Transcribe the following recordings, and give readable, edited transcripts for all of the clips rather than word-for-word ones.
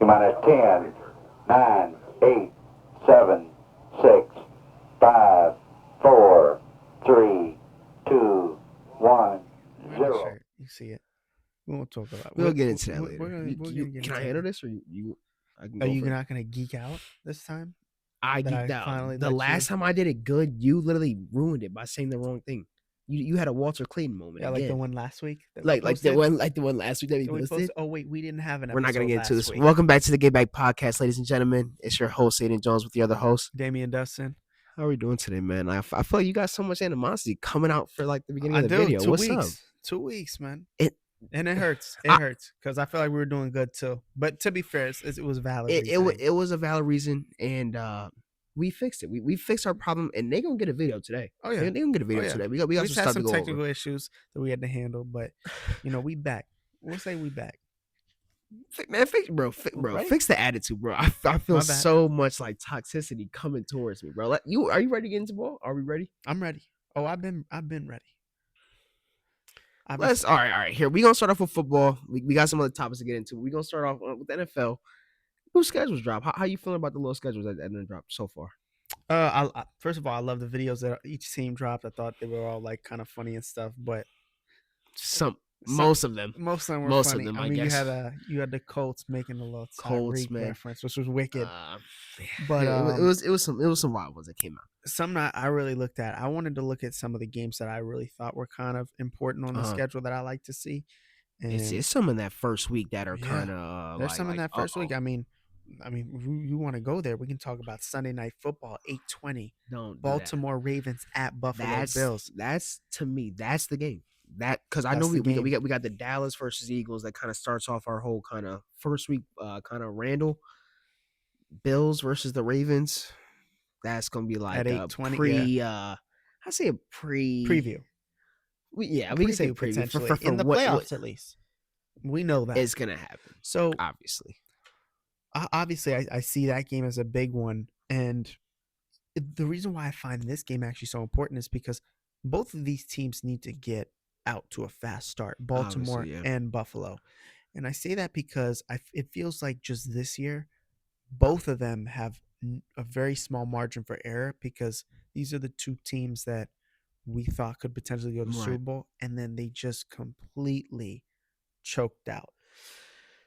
Minus 10, 9, 8, 7, 6, 5, 4, 3, 2, 1, Wear the 0. shirt. You see it. We won't talk about it. We'll get into that later. We're gonna get Can I into handle it. this, or you? I can Are go you first. not going to geek out this time? I that I geeked out. finally The let last you- time I did it good, you literally ruined it by saying the wrong thing. You had a Walter Clayton moment. Yeah, again. like the one last week. That like we the posted? one last week that we That we posted. posted. Oh wait, we didn't have an episode. We're not gonna get into last this. week. Welcome back to the GetBack Podcast, ladies and gentlemen. It's your host Ayden Jones with the other host Damian Dusten. How are we doing today, man? I feel like you got so much animosity coming out for like the beginning of the do. video. 2 What's weeks. up? 2 weeks, man. It hurts. It hurts because I feel like we were doing good too. But to be fair, it was valid. It was a valid reason, and we fixed it. We fixed our problem, and they gonna get a video today. Oh yeah, they gonna get a video today. We got just some had stuff some to go technical over. issues that we had to handle, but we back. We'll say we back. Man, fix the attitude, bro. I feel so much like toxicity coming towards me, bro. Are you ready to get into ball? Are we ready? I'm ready. Oh, I've been ready. All right. Here we gonna start off with football. We got some other topics to get into. We gonna start off with the NFL. Whose schedules drop? How you feeling about the little schedules that didn't drop so far? First of all, I love the videos that each team dropped. I thought they were all like kind of funny and stuff, but most of them were funny. I guess. You had the Colts making a little Colts reference, which was wicked. But it was some wild ones that came out. Some that I really looked at. I wanted to look at some of the games that I really thought were kind of important on the schedule that I like to see. And it's some in that first week that are kind of. There's some in that first week. I mean, you want to go there? We can talk about Sunday Night Football, 8:20. Baltimore Ravens at Buffalo Bills. That's to me. That's the game. That because I know we got the Dallas versus Eagles that kind of starts off our whole kind of first week kind of Randall. Bills versus the Ravens. That's gonna be like at 8:20. I say a preview. We can say preview for in the playoffs at least. We know that it's gonna happen. So obviously, I see that game as a big one, and the reason why I find this game actually so important is because both of these teams need to get out to a fast start, Baltimore and Buffalo. And I say that because it feels like just this year, both of them have a very small margin for error because these are the two teams that we thought could potentially go to Super Bowl, and then they just completely choked out.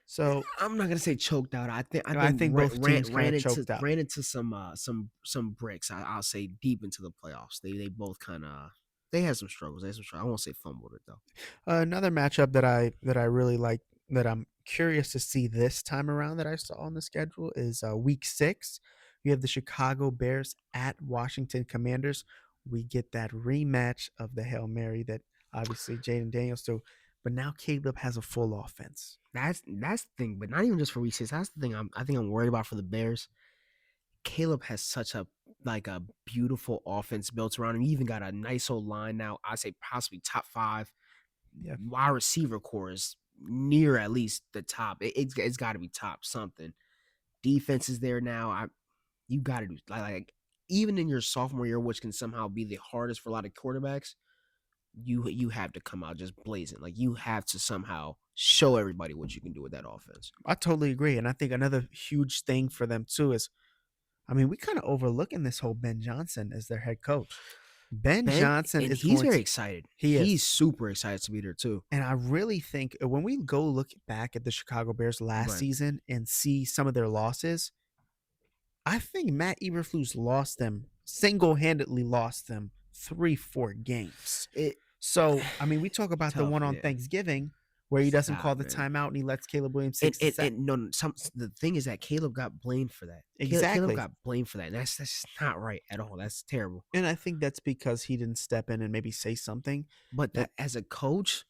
So I'm not gonna say choked out. I think both teams ran into some bricks. I'll say deep into the playoffs. They both kind of. They had some struggles. I won't say fumbled it though. Another matchup that I really like that I'm curious to see this time around that I saw on the schedule is Week 6. We have the Chicago Bears at Washington Commanders. We get that rematch of the Hail Mary that obviously Jaden Daniels do, but now Caleb has a full offense. That's the thing, but not even just for Week 6. That's the thing I think I'm worried about for the Bears. Caleb has such a beautiful offense built around him. He even got a nice old line now. I say possibly top 5. Yeah, wide receiver core is near at least the top. It's got to be top something. Defense is there now. You got to do like even in your sophomore year, which can somehow be the hardest for a lot of quarterbacks. You have to come out just blazing. Like you have to somehow show everybody what you can do with that offense. I totally agree, and I think another huge thing for them too is, we kind of overlooking this whole Ben Johnson as their head coach. Ben Johnson he's very excited. He's super excited to be there too. And I really think when we go look back at the Chicago Bears last season and see some of their losses, I think Matt Eberflus single-handedly lost them 3-4 games. We talk about the one on Thanksgiving where he doesn't call the timeout and he lets Caleb Williams the thing is that Caleb got blamed for that. Exactly. Caleb got blamed for that. And that's just not right at all. That's terrible. And I think that's because he didn't step in and maybe say something. But that as a coach,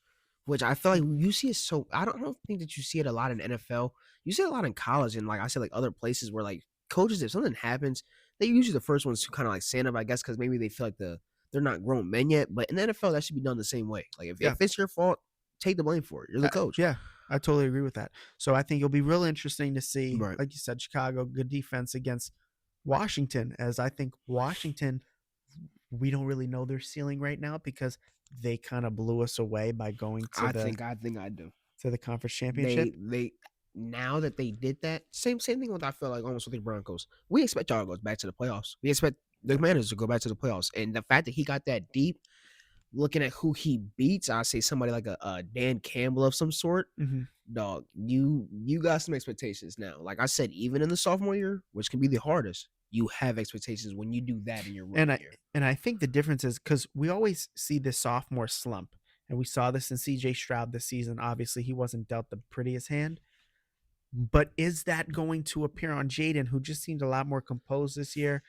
which I feel like you see it so I don't think that you see it a lot in NFL. You see it a lot in college and like I said, like other places where like coaches, if something happens, they're usually the first ones to kind of like stand up, I guess, because maybe they feel like they're not grown men yet. But in the NFL, that should be done the same way. Like if it's your fault, take the blame for it. You're the coach. Yeah, I totally agree with that. So I think it'll be real interesting to see, like you said, Chicago, good defense against Washington, as I think Washington, we don't really know their ceiling right now because they kind of blew us away by going to I think I do. To the conference championship. now that they did that, same thing with I feel like almost with the Broncos. We expect y'all to go back to the playoffs. We expect the Commanders to go back to the playoffs, and the fact that he got that deep, looking at who he beats, I say somebody like a Dan Campbell of some sort. Mhm. Dog, you got some expectations now. Like I said, even in the sophomore year, which can be the hardest, you have expectations when you do that in your rookie And year. I think the difference is because we always see the sophomore slump, and we saw this in C.J. Stroud this season. Obviously, he wasn't dealt the prettiest hand, but is that going to appear on Jaden, who just seemed a lot more composed this year?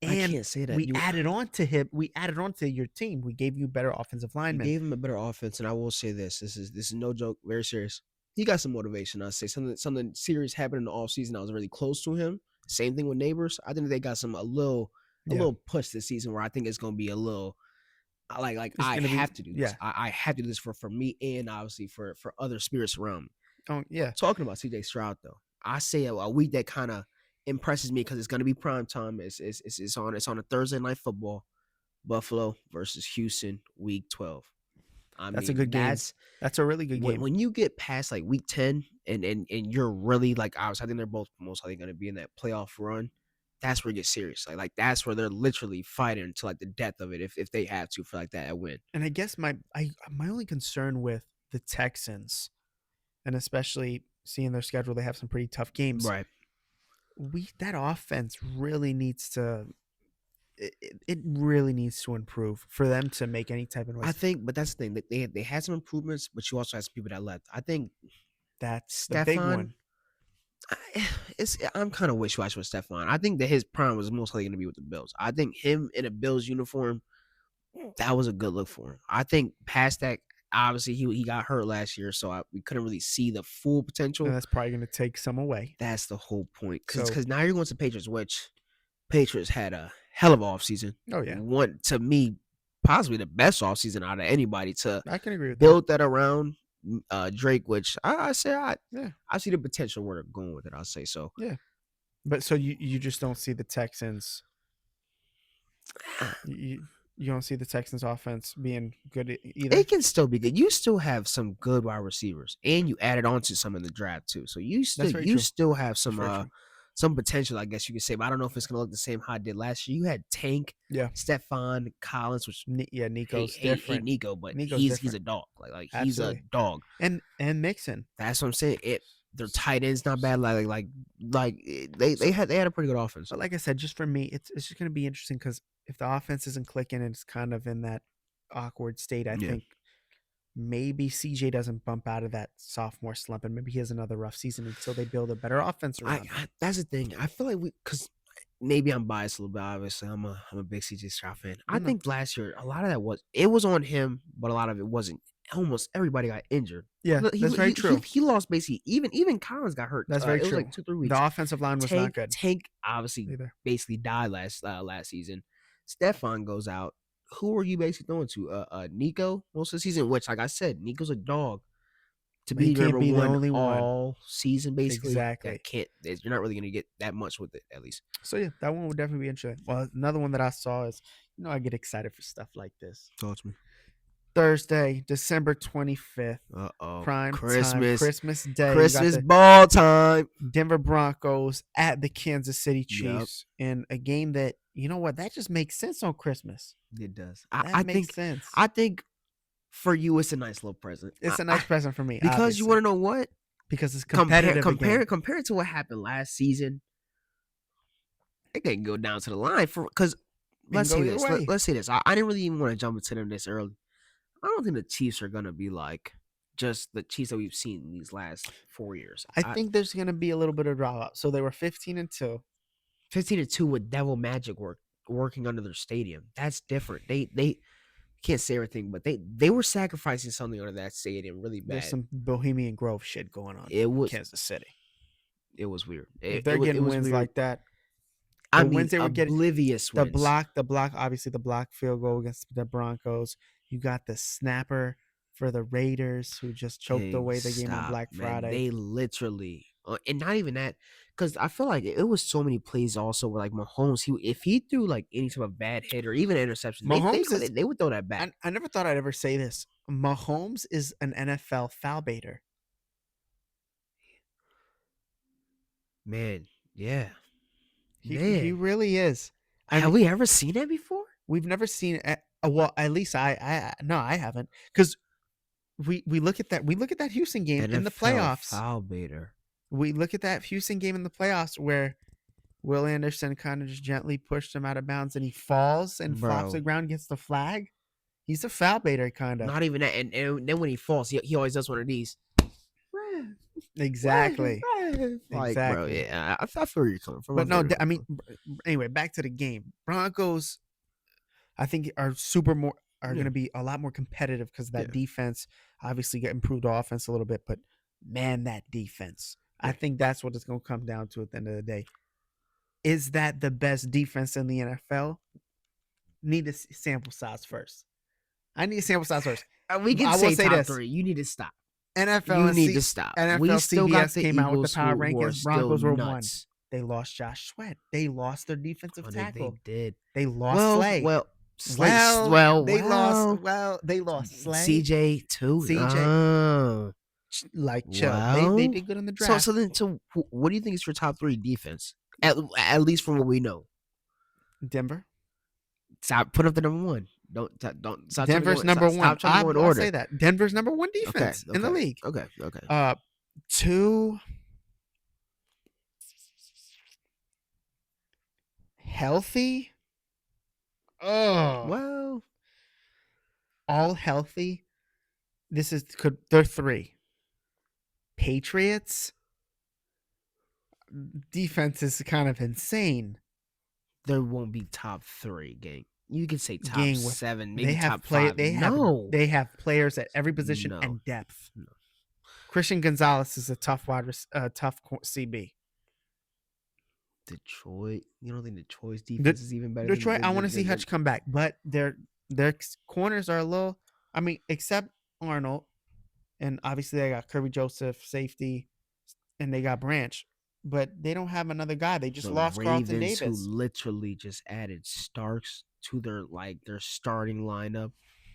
I And can't say that we added on to him. We added on to your team. We gave you better offensive you linemen. gave him a better offense, and I will say this: this is no joke, very serious. He got some motivation. I say something serious happened in the offseason. I was really close to him. Same thing with neighbors. I think they got a little push this season where I think it's gonna be a little like It's I gonna be- have to do this. yeah. I have to do this for me and obviously for other spirits around me. Oh yeah, Talking about CJ Stroud though, I say a week that kind of impresses me because it's gonna be prime time. It's on a Thursday night football. Buffalo versus Houston, week 12. that's a good game. That's a really good game. When you get past like week 10 and you're really like I think they're both most likely going to be in that playoff run. That's where it gets serious. Like that's where they're literally fighting to like the death of it if they have to for like that win. And I guess my only concern with the Texans, and especially seeing their schedule, they have some pretty tough games. Right. That offense really needs to. It really needs to improve for them to make any type of noise. I think, but that's the thing. They had some improvements, but you also had some people that left. I think that's the big one. I'm kind of wish-washy with Stephon. I think that his prime was most likely going to be with the Bills. I think him in a Bills uniform, that was a good look for him. I think past that, obviously he got hurt last year, so we couldn't really see the full potential. And that's probably going to take some away. That's the whole point. Because now you're going to Patriots, which Patriots had a hell of an offseason. Oh, yeah. One, to me, possibly the best offseason out of anybody to I can agree with build that around Drake, which I see the potential where they're going with it. I'll say so. Yeah. But so you just don't see the Texans. You don't see the Texans offense being good either. It can still be good. You still have some good wide receivers, and you added on to some in the draft too. So you still have some potential, I guess you could say. But I don't know if it's gonna look the same how it did last year. You had Tank, Stephon, Collins, which Nico's different. Nico, but Nico's he's a dog. Like he's a dog. And Mixon. That's what I'm saying. Their tight end's not bad. They had a pretty good offense. But like I said, just for me, it's just gonna be interesting because if the offense isn't clicking and it's kind of in that awkward state, I think maybe CJ doesn't bump out of that sophomore slump, and maybe he has another rough season until they build a better offense around him. That's the thing. I feel like because maybe I'm biased a little bit. Obviously, I'm a big CJ Stroud fan. I think last year a lot of that was on him, but a lot of it wasn't. Almost everybody got injured. Yeah, that's very true. He lost basically. Even Collins got hurt. That's very true. It was like 2-3 weeks. The offensive line was not good. Tank obviously basically died last season. Stephon goes out. Who are you basically throwing to? Nico most of the season, which, like I said, Nico's a dog. To be number one the only all season, basically. Exactly. You're not really going to get that much with it, at least. So, yeah, that one would definitely be interesting. Well, another one that I saw is, I get excited for stuff like this. Talk to me. Thursday, December 25th. Prime Christmas. time, Christmas Day. Christmas ball time. Denver Broncos at the Kansas City Chiefs in a game that, that just makes sense on Christmas. It does. That makes sense. I think for you, it's a nice little present. It's a nice present for me. Because obviously. You want to know what? Because it's competitive. Compare it to what happened last season. It can go down to the line because let's say this. Let's say this. I didn't really even want to jump into them this early. I don't think the Chiefs are going to be like just the Chiefs that we've seen in these last 4 years. I think there's going to be a little bit of drop out. So they were 15-2. 15-2 with Devil Magic working under their stadium. That's different. They can't say everything, but they were sacrificing something under that stadium really bad. There's some Bohemian Grove shit going on. It was Kansas City. It was weird. If they're getting wins like that. Wins they were oblivious getting wins. The block, obviously the block field goal against the Broncos. You got the snapper for the Raiders who just choked away the game on Black Friday. They literally, and not even that, because I feel like it was so many plays also where like Mahomes, if he threw like any type of bad hit or even an interception, they would throw that back. I never thought I'd ever say this. Mahomes is an NFL foul baiter. Man, yeah. He really is. I Have mean, we ever seen that before? we've never seen well, at least no, I haven't, because we look at that Houston game in the NFL playoffs. foul baiter. We look at that Houston game in the playoffs where Will Anderson kind of just gently pushed him out of bounds and he falls and flops Bro. the ground, gets the flag. He's a foul baiter, kind of. Not even that. And then when he falls, he always does one of these. Exactly. Like, bro, Exactly. yeah, I feel where you're coming from. But no, I mean, anyway, back to the game. Broncos, I think, are going to be a lot more competitive because that defense obviously got improved offense a little bit. But man, that defense, I think that's what it's going to come down to at the end of the day. Is that the best defense in the NFL? Need a sample size first. I need a sample size first. We can I will say say top this. 3. You need to stop. NFL You and need to stop. NFL We still got CBS the came out with Eagles the power who are rankings. still Broncos were one. nuts. They lost Josh Sweat. They lost their defensive tackle. They did. They lost Slay. They lost Slay. CJ too. CJ. Like chill. They did good in the draft. So what do you think is your top 3 defense? At least from what we know. Denver. Stop. Put up the number 1. Don't stop. Denver's number 1. Stop trying to go in order. I'll say that. Denver's number 1 defense in the league. Okay. 2. Healthy. Oh. Well, all healthy. They're 3. Patriots. Defense is kind of insane. There won't be top 3, gang. You can say top 7, maybe they have top 5. They have players at every position and depth. No. Christian Gonzalez is a tough CB. Detroit. You don't think Detroit's defense is even better? Detroit. I want to see Hutch come back, but their corners are a little. I mean, except Arnold, and obviously they got Kirby Joseph, safety, and they got Branch. But they don't have another guy. They just lost Carlton Davis, who literally just added Starks to their starting lineup.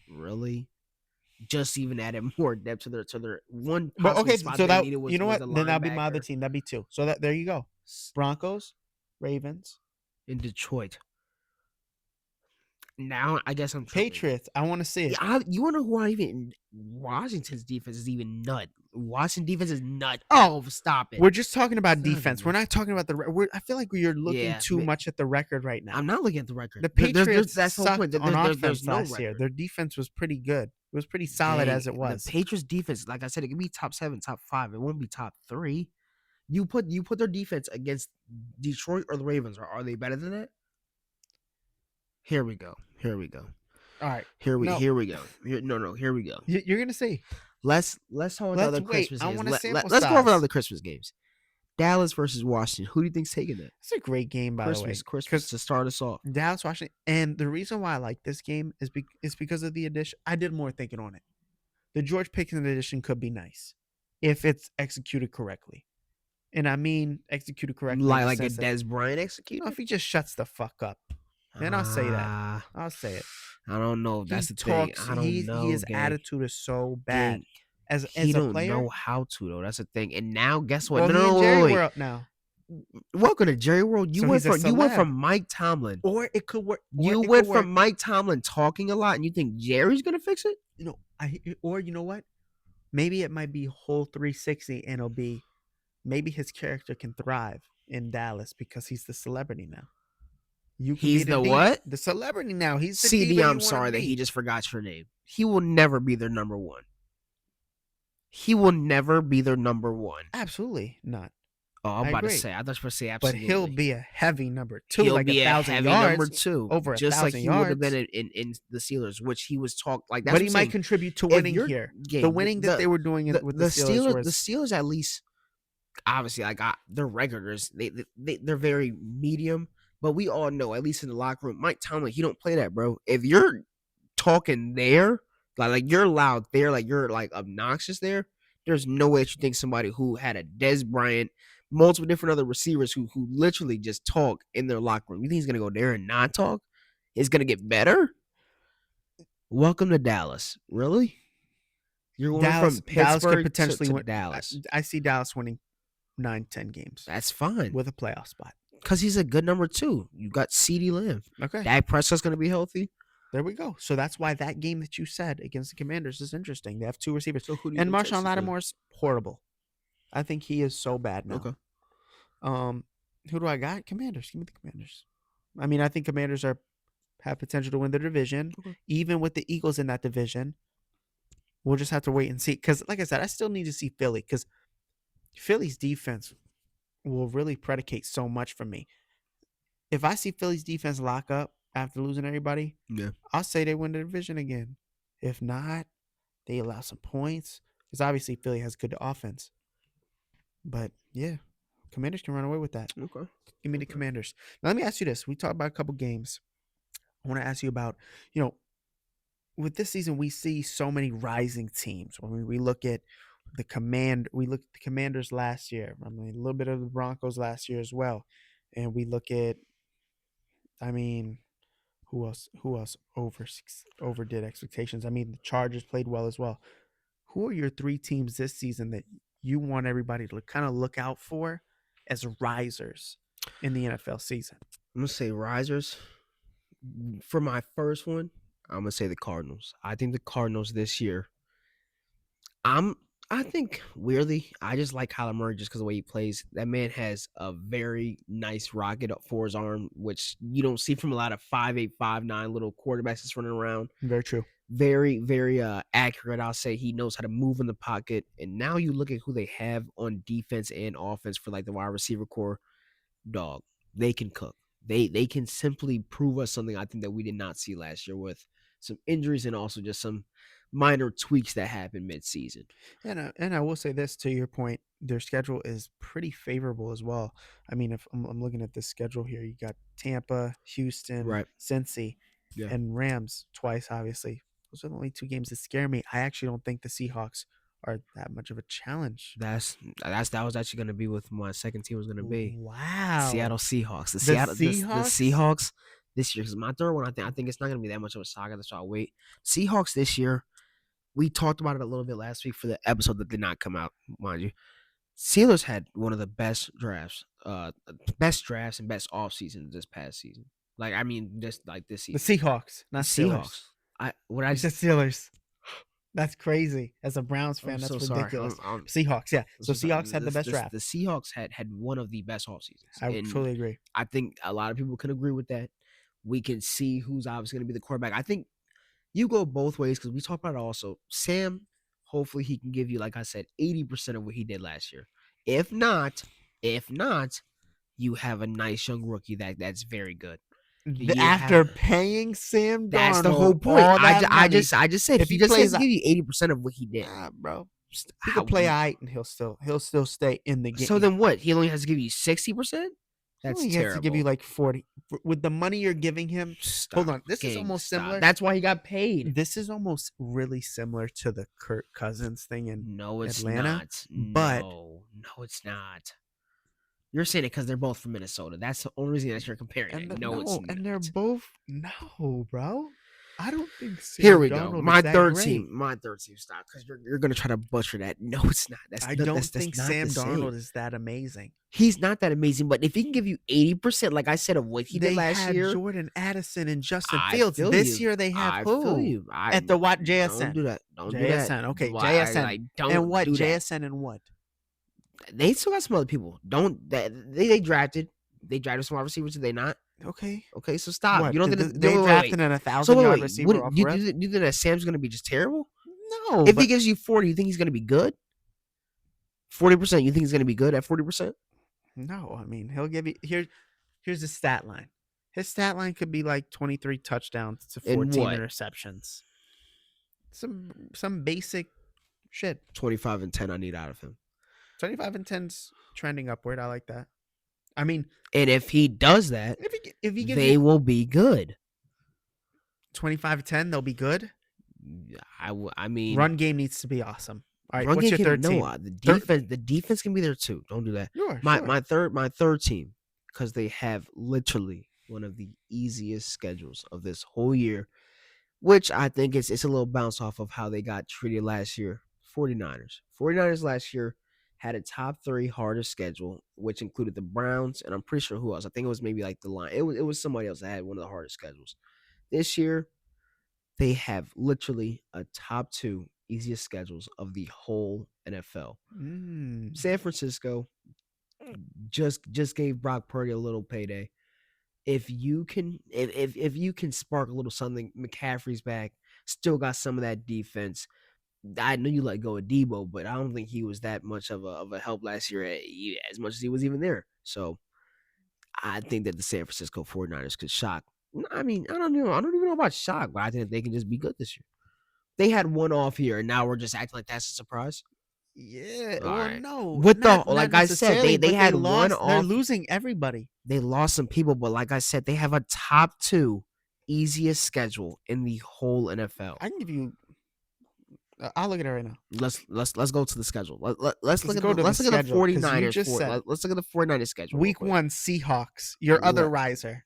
Really, just even added more depth to their one. But okay, spot so that was, you know what? Then that'd be my linebacker. other team. That'd be 2. So there you go. Broncos, Ravens, in Detroit. Now I guess I'm tripping. Patriots. I want to see it. Yeah, you want to know who even Washington's defense is even nut. Washington defense is nut. Oh, stop it. We're just talking about defense. We're not talking about I feel like you're looking too much at the record right now. I'm not looking at the record. The Patriots that's the sucked point. on offense last year. Their defense was pretty good. It was pretty solid as it was. The Patriots defense, like I said, it could be top 7, top 5. It won't be top 3. You put their defense against Detroit or the Ravens. Are they better than that? Here we go. All right. Here we go. Here we go. You're gonna see. Let's talk about the Christmas games. Let's go over all the Christmas games. Dallas versus Washington. Who do you think's taking that? It's a great game, by the way. Christmas to start us off. Dallas, Washington, and the reason why I like this game is because of the addition. I did more thinking on it. The George Pickens addition could be nice if it's executed correctly, and I mean executed correctly. Like a Dez Bryant executed. If he just shuts the fuck up, then I'll say that. I'll say it. I don't know. That's the thing. I don't know. His attitude is so bad. As he a don't player, know how to though. That's the thing. And now, guess what? Well, Jerry World now. Welcome to Jerry World. You went from Mike Tomlin, or it could work. You went from Mike Tomlin talking a lot, and you think Jerry's gonna fix it? Or you know what? Maybe it might be whole 360, and it'll be maybe his character can thrive in Dallas because he's the celebrity now. He's the what? The celebrity now. He's the CD. I'm sorry that he just forgot your name. He will never be their number 1. He will never be their number 1. Absolutely not. Oh, I'm about to say. I thought you were going to say absolutely. But he'll be a heavy number 2. He'll like be 1,000 a heavy yards, number 2. Over just 1,000 like he yards. would have been in the Steelers, which he was like. That's but he might contribute to winning here. The winning that they were doing with the Steelers. The Steelers, at least, obviously, their records. They're very medium. But we all know, at least in the locker room, Mike Tomlin, he don't play that, bro. If you're talking there, like you're loud there, like you're like obnoxious there, there's no way that you think somebody who had a Dez Bryant, multiple different other receivers who literally just talk in their locker room. You think he's gonna go there and not talk? It's gonna get better? Welcome to Dallas. Really? You're going from Pittsburgh Dallas could potentially to win. Dallas. I see Dallas winning 9-10 games That's fine. with a playoff spot. Because he's a good number 2. You got CeeDee Lamb. Okay. Dak Prescott's going to be healthy. There we go. So that's why that game that you said against the Commanders is interesting. They have 2 receivers. So who do you And think Marshawn Texas win? Lattimore's horrible. I think he is so bad now. Okay. Who do I got? Commanders. Give me the Commanders. I mean, I think Commanders have potential to win their division, Okay. even with the Eagles in that division. We'll just have to wait and see. Because, like I said, I still need to see Philly. Because Philly's defense will really predicate so much for me. If I see Philly's defense lock up after losing everybody, Yeah. I'll say they win the division again. If not, they allow some points. Because obviously Philly has good offense. But, yeah, Commanders can run away with that. Okay. Give me the Commanders. Now, let me ask you this. We talked about a couple games. I want to ask you about, with this season, we see so many rising teams. When we look at the Commanders last year. I mean, a little bit of the Broncos last year as well. And we look at, who else overdid expectations? I mean, the Chargers played well as well. Who are your 3 teams this season that you want everybody to kind of look out for as risers in the NFL season? I'm going to say risers. For my first one, I'm going to say the Cardinals. I think the Cardinals this year, I think, weirdly, I just like Kyler Murray just because of the way he plays. That man has a very nice rocket up for his arm, which you don't see from a lot of 5'8", 5'9" little quarterbacks that's running around. Very true. Very, very accurate. I'll say he knows how to move in the pocket. And now you look at who they have on defense and offense for like the wide receiver core. Dog, they can cook. They can simply prove us something I think that we did not see last year with some injuries and also just some minor tweaks that happened mid-season. And I will say this, to your point, their schedule is pretty favorable as well. I mean, if I'm looking at this schedule here, you got Tampa, Houston, Right. Cincy, Yeah. and Rams twice, obviously. Those are the only 2 games that scare me. I actually don't think the Seahawks are that much of a challenge. That was actually going to be what my second team was going to be. Wow. Seattle Seahawks. The Seahawks? Seahawks this year, because my third one, I think it's not going to be that much of a saga. That's why I'll wait. Seahawks this year, we talked about it a little bit last week for the episode that did not come out, mind you. Steelers had one of the best drafts and best off seasons this past season. Like, I mean, just like this The season. Seahawks, not Steelers. Seahawks. You said Steelers. That's crazy. As a Browns fan, I'm that's so ridiculous. sorry. Seahawks, yeah. I'm So so sorry. Seahawks had the best draft. The Seahawks had one of the best off seasons. I totally agree. I think a lot of people can agree with that. We can see who's obviously going to be the quarterback. I think you go both ways because we talked about it also. Sam, hopefully he can give you, like I said, 80% of what he did last year. If not, you have a nice young rookie that's very good. After paying Sam Darnold, that's the whole point. I just said if he just has to give you 80% of what he did, bro. He could play all right, and he'll still stay in the game. So then what? He only has to give you 60%. That's he terrible. has to give you like 40 with the money you're giving him. Hold on, this is almost similar. That's why he got paid. This is almost really similar to the Kirk Cousins thing in Atlanta. Not. But no, it's not. You're saying it because they're both from Minnesota. That's the only reason that you're comparing it. It's not. And they're both bro. I don't think. Here we go. My third team. Stop, because you're gonna try to butcher that. No, it's not. I don't think Sam Darnold is that amazing. He's not that amazing, but if he can give you 80%, like I said, of what he did last year, Jordan Addison and Justin Fields. This year they have who? At the what? JSN. Don't do that. JSN. Okay, JSN. And what? JSN and what? They still got some other people. They drafted some wide receivers. Did they not? Okay, so stop. What? You don't think they drafted an 1,000-yard receiver off you think that Sam's going to be just terrible? No. If he gives you 40, you think he's going to be good? 40%, you think he's going to be good at 40%? No, I mean he'll give you here's his stat line. His stat line could be like 23 touchdowns to 14 interceptions. Some basic shit. 25 and 10 I need out of him. 25 and 10's trending upward. I like that. I mean, and if he does that, if he gives they will be good. 25-10, they'll be good. I mean, run game needs to be awesome. All right, what's your third team? The defense can be there too. Don't do that. Sure, my third team, because they have literally one of the easiest schedules of this whole year, which I think it's a little bounce off of how they got treated last year. 49ers last year had a top 3 hardest schedule, which included the Browns, and I'm pretty sure who else. I think it was maybe like the Lions. It was somebody else that had one of the hardest schedules. This year, they have literally a top 2 easiest schedules of the whole NFL. San Francisco just gave Brock Purdy a little payday. If you can spark a little something, McCaffrey's back, still got some of that defense. I know you let go of Debo, but I don't think he was that much of a help last year as much as he was even there. So I think that the San Francisco 49ers could shock. I mean, I don't even know about shock, but I think they can just be good this year. They had one off here, and now we're just acting like that's a surprise. Yeah, All well, right. no. With not like I said, necessarily, they but had lost. one off. They're losing everybody. They lost some people, but like I said, they have a top 2 easiest schedule in the whole NFL. I can give you. I'll look at it right now. Let's go to the schedule. Let's look at go the, to let's the look at the schedule, 'cause you 49ers. just said- Let's look at the 49ers schedule. real Week quick. 1, Seahawks. Your other Let- riser.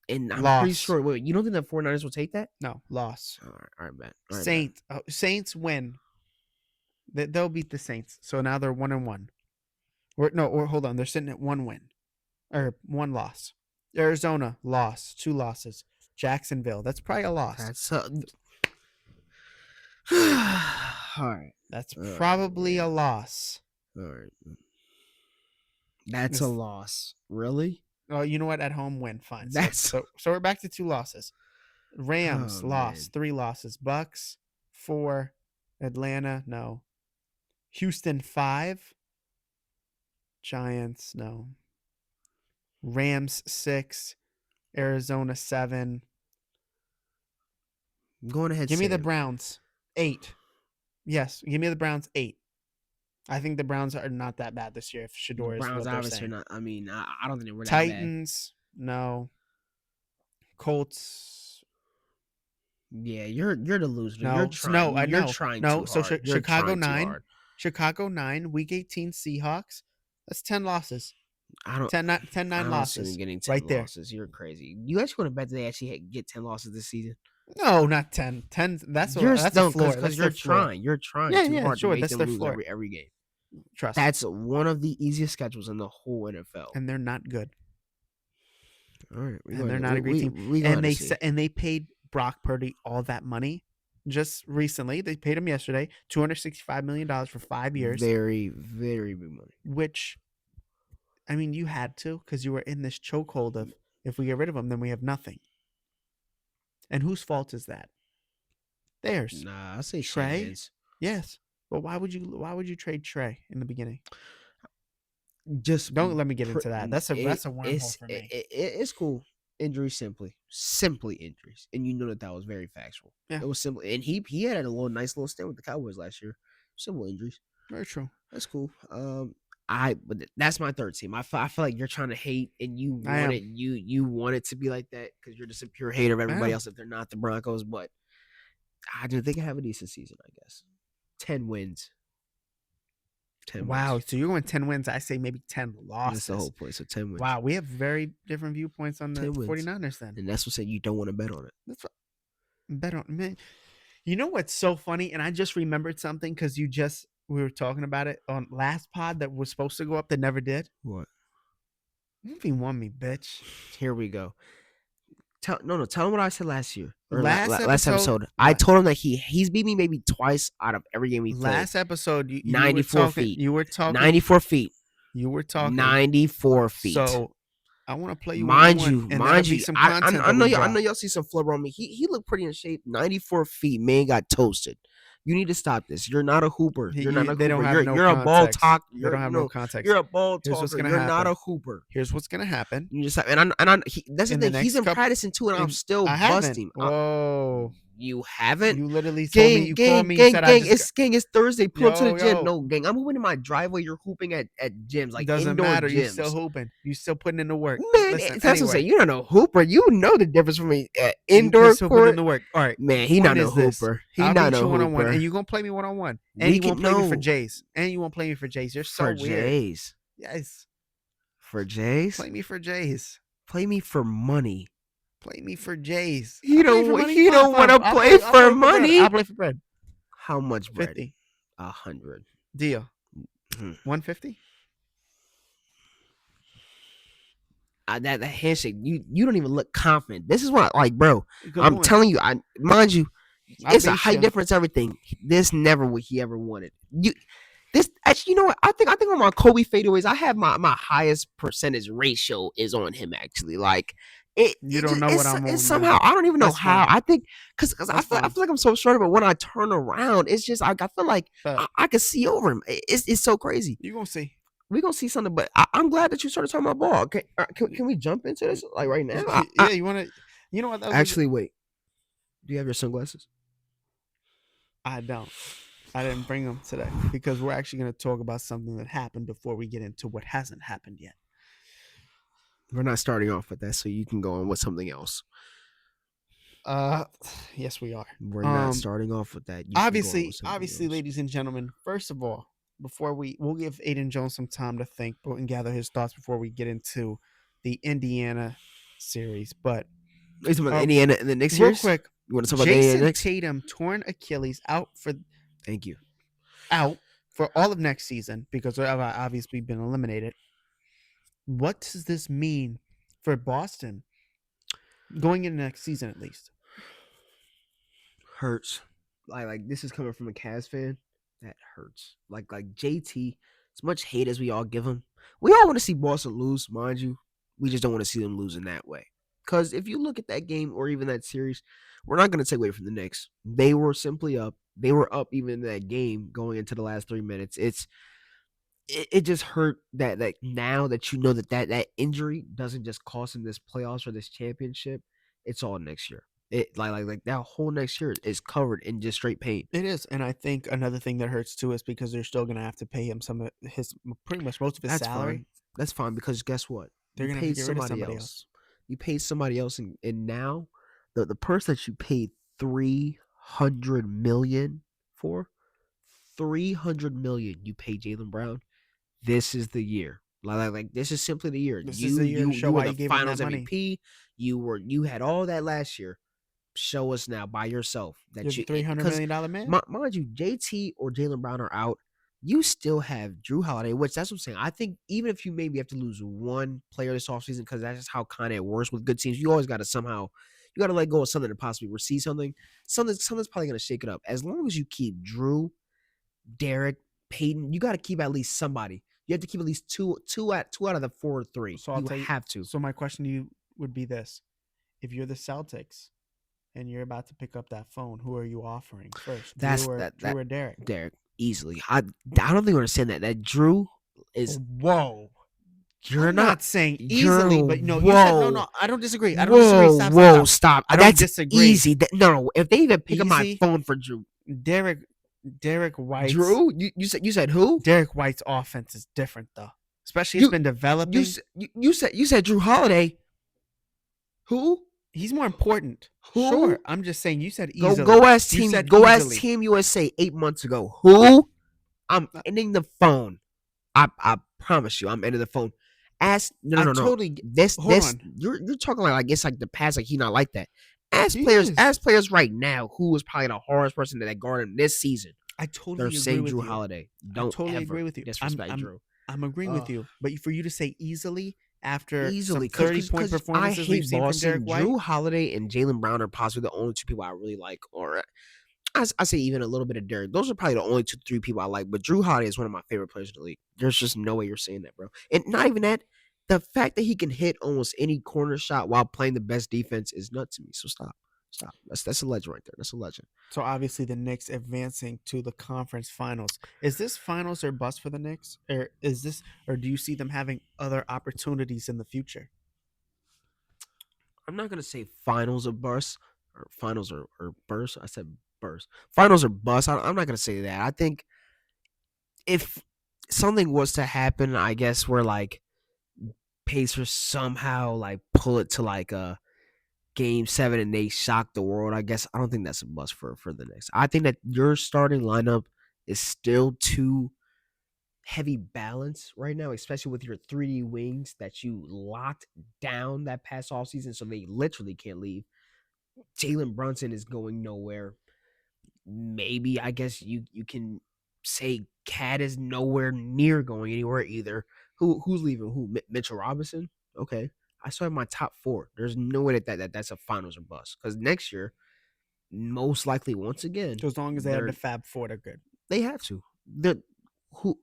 And I'm pretty Loss. sure. Wait, you don't think the 49ers will take that? No, loss. All right, man. All right, Saints. Saints win. They'll beat the Saints. So now they're 1-1. Or hold on. They're sitting at 1 win, or 1 loss. Arizona loss, 2 losses. Jacksonville. That's probably a loss. That's all right. That's All right, probably a loss. All right. That's a loss. Really? Oh, you know what? At home win. Fine. That's- So we're back to 2 losses. Rams Oh, loss, man. 3 losses. Bucks 4. Atlanta no. Houston 5. Giants no. Rams 6. Arizona 7. Going ahead. Give me the Sam. Browns 8. Yes, give me the Browns 8. I think the Browns are not that bad this year. If Shador is Browns what they're obviously saying. are not. I mean, I don't think they were that bad. Titans no. Colts. Yeah, you're the loser. No, You're no, trying. I You're know. trying No, too so hard. You're Chicago trying too 9. hard. Chicago 9, Week 18 Seahawks. That's 10 losses. I don't. 10 I 9 don't see them losses. getting 10 right there. losses. You're crazy. You actually want to bet that they actually get 10 losses this season? No, not 10. 10 that's You're a floor. because That's you're their floor. trying. You're trying Yeah, too yeah, hard sure, to make that's them their lose floor. every game. Trust. That's one of the easiest schedules in the whole NFL. And they're not good. All right, And they're not a great team. And they paid Brock Purdy all that money just recently. They paid him yesterday $265 million for 5 years. Very, very big money. Which, I mean, you had to because you were in this chokehold of if we get rid of him, then we have nothing. And whose fault is that? Theirs. Nah, I say Trey? Shanahan's. Yes. But why would you trade Trey in the beginning? Just Don't let me get into that. That's a wormhole for me. It's cool. Injuries simply injuries, and you know that was very factual. Yeah. It was simple, and he had a nice little stint with the Cowboys last year. Simple injuries. Very true. That's cool. But that's my third team. I feel like you're trying to hate, and you I want am. it. You want it to be like that because you're just a pure hater of everybody am. else if they're not the Broncos. But I do think I have a decent season. I guess 10 wins. 10 Wow. wins. So you're going 10 wins. I say maybe 10 losses. That's the whole point. So 10 wins. Wow. We have very different viewpoints on the 10 wins. 49ers then. And that's what said you don't want to bet on it. That's what bet on, man. You know what's so funny? And I just remembered something because we were talking about it on last pod that was supposed to go up that never did. What? Movie won me, bitch. Here we go. Tell him what I said last year. Or Last episode. I told him that he's beat me maybe twice out of every game we played. Last episode, you 94 were talking, feet. You were talking. 94 feet. You were talking 94 feet. So I want to play you. mind one-on-one, you, and mind that'll be you. some I content know that we y'all. I drop. know y'all see some flubber on me. He looked pretty in shape. 94 feet. Man got toasted. You need to stop this. You're not a hooper. You're not a They don't hooper. have no You're a ball context. talk. They don't have no context. You're a ball Here's what's talker. gonna You're not happen. a hooper. Here's what's gonna happen. You just that's the In the thing. He's next in couple- practicing too, and I'm still I haven't. busting. Whoa! You haven't? You literally told me. You called me. You said I just. It's Thursday. Pull up to the Yo, gym. yo. No, gang. I'm hooping in my driveway. You're hooping at gyms, like Doesn't indoor matter. gyms. You still hooping. You still putting in the work. Man, Listen, that's what I'm anyway. saying. You're not a hooper. You know the difference from an You indoor still putting court. in the work. All right. Man, he Point not a is this. hooper. He I'll not beat a you one-on-one, hooper. and you gonna play me one-on-one, and We you won't can- play me for no. Jays, and you won't play me for Jays. You're so For weird. Jays. Yes. For Jays. Play me for Jays. Play me for money. Play me for Jays. He I'll play don't for wa- money. he Fine, don't fine. wanna I'll play for bread. money. I'll play for bread. How much bread? 50. 100. Deal. 150. That handshake, you don't even look confident. This is what, like, bro. Good I'm point. telling you, mind you, I it's a base height ya. difference. Everything. This never what he ever wanted. This actually, you know what? I think on my Kobe fadeaways, I have my highest percentage ratio is on him. Actually, like You don't know what I'm on. it's somehow I don't even know That's how. fine. I think because I That's feel fine. like I'm so short, but when I turn around, it's just I feel like But I can see over him. It's so crazy. you gonna see. We're gonna see something, but I'm glad that you started talking about ball. Can we jump into this like right now? Yeah, you want to? You know what? That was Actually, wait. Do you have your sunglasses? I don't. I didn't bring them today because we're actually going to talk about something that happened before we get into what hasn't happened yet. We're not starting off with that, so you can go on with something else. Yes, we are. We're not starting off with that. You can go on Obviously, with something else. ladies and gentlemen. First of all, before we'll give Ayden Jones some time to think and gather his thoughts before we get into the Indiana series. But Is it Indiana in the next real series? quick, You want to talk about the Indiana Jason next? Tatum torn Achilles out for Thank you. out for all of next season because of obviously been eliminated. What does this mean for Boston going into next season at least? Hurts. Like this is coming from a Cavs fan. That hurts. Like JT, as much hate as we all give him, we all want to see Boston lose, mind you. We just don't want to see them lose in that way. Because if you look at that game or even that series, we're not going to take away from the Knicks. They were simply up. They were up even in that game going into the last 3 minutes. It just hurt that now that you know that injury doesn't just cost him this playoffs or this championship. It's all next year. It like that whole next year is covered in just straight pain. It is, and I think another thing that hurts too is because they're still going to have to pay him some of his, pretty much most of his That's salary. fine. That's fine because guess what? They're You going to have paid to get rid of somebody else. You paid somebody else, and now the person that you paid $300 million for, $300 million you pay Jaylen Brown. This is the year. Like this is simply the year. This is the year to show were why the you gave him Finals that money. MVP. You had all that last year. Show us now by yourself that You're the $300 million man. Mind you, JT or Jaylen Brown are out. You still have Drew Holiday, which that's what I'm saying. I think even if you maybe have to lose one player this offseason, because that's just how kind of it works with good teams, you always got to somehow you got to let go of something to possibly receive something. Something's probably going to shake it up. As long as you keep Drew, Derek, Peyton, you got to keep at least somebody. You have to keep at least two out of the 4 or 3. So I'll tell you, have to. So my question to you would be this: if you're the Celtics and you're about to pick up that phone, who are you offering first? Drew or Derek? Derek, easily. I don't think you understand that Drew is. Whoa. You're not saying easily, but no, you said no. I don't disagree. I don't disagree. Stop. I don't That's disagree. Easy. No. If they even pick up my phone for Drew, Derek White. Drew, you said who? Derek White's offense is different though, especially it's been developing. You said Drew Holiday. Who? He's more important. Who? Sure, I'm just saying. You said easily. Go ask Team USA 8 months ago. Who? I'm ending the phone. I promise you, I'm ending the phone. Ask no. Totally. This you're talking like it's like the past, like he not like that. Ask players right now who was probably the hardest person that guarded him this season. I totally They're agree saying with Drew you. Holiday. I totally agree with you. Disrespect Drew. I'm agreeing with you, but for you to say easily after some 30-point performances we've seen from Derek White, Drew Holiday and Jaylen Brown are possibly the only 2 people I really like. Or I say even a little bit of Derek. Those are probably the only 2-3 people I like. But Drew Holiday is one of my favorite players in the league. There's just no way you're saying that, bro. And not even that. The fact that he can hit almost any corner shot while playing the best defense is nuts to me. So stop. That's a legend right there. That's a legend. So obviously the Knicks advancing to the conference finals. Is this finals or bust for the Knicks? Or do you see them having other opportunities in the future? I'm not gonna say finals or bust or finals or burst. I said burst. Finals or bust. I'm not gonna say that. I think if something was to happen, I guess where like Pacers somehow like pull it to like a Game 7 and they shock the world, I guess I don't think that's a bust for the Knicks. I think that your starting lineup is still too heavy balance right now, especially with your 3D wings that you locked down that past off season, so they literally can't leave. Jalen Brunson is going nowhere. Maybe I guess you can say Cat is nowhere near going anywhere either. Who's leaving? Mitchell Robinson? Okay, I saw in my top 4. There's no way that's a finals or bust because next year, most likely once again, So as long as they have the Fab Four, they're good. they have to. They're who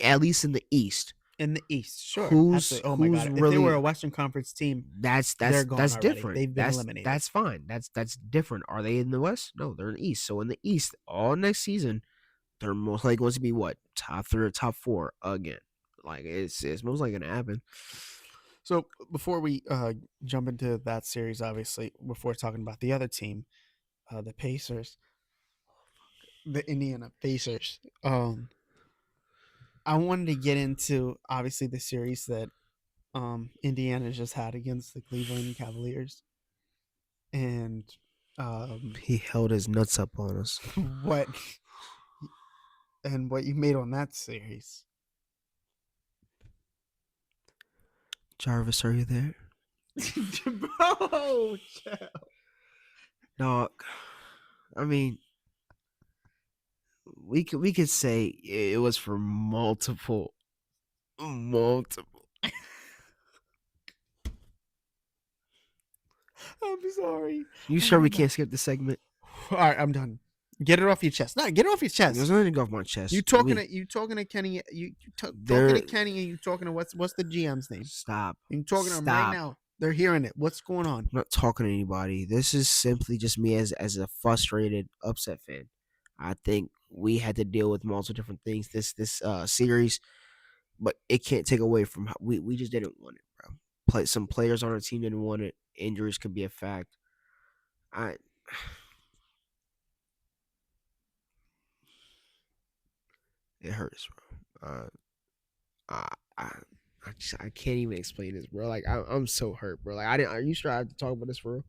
at least in the East. In the East, sure. Who's absolutely. Oh my god! really, if they were a Western Conference team, they're gone already. different. They've been eliminated. That's fine. That's different. Are they in the West? No, they're in the East. So in the East, all next season, they're most likely going to be what, top 3 or top 4 again. Like it's most likely going to happen. So before we jump into that series, obviously, before talking about the other team, the Pacers, the Indiana Pacers. I wanted to get into obviously the series that Indiana just had against the Cleveland Cavaliers, and He held his nuts up on us. what you made on that series. Jarvis, are you there? Bro, chill. Dog. I mean, we could say it was for multiple. I'm sorry. You sure we can't skip the segment? All right, I'm done. Get it off your chest. No, get it off your chest. There's nothing to go off my chest. You talking to Kenny? Talking to Kenny, and you talking to what's the GM's name? Stop. You talking to him right now? They're hearing it. What's going on? I'm not talking to anybody. This is simply just me as a frustrated, upset fan. I think we had to deal with multiple different things this series, but it can't take away from how we just didn't want it, bro. Some players on our team didn't want it. Injuries could be a fact. It hurts, bro. I can't even explain this, bro. Like I'm so hurt, bro. Like are you sure I have to talk about this for real?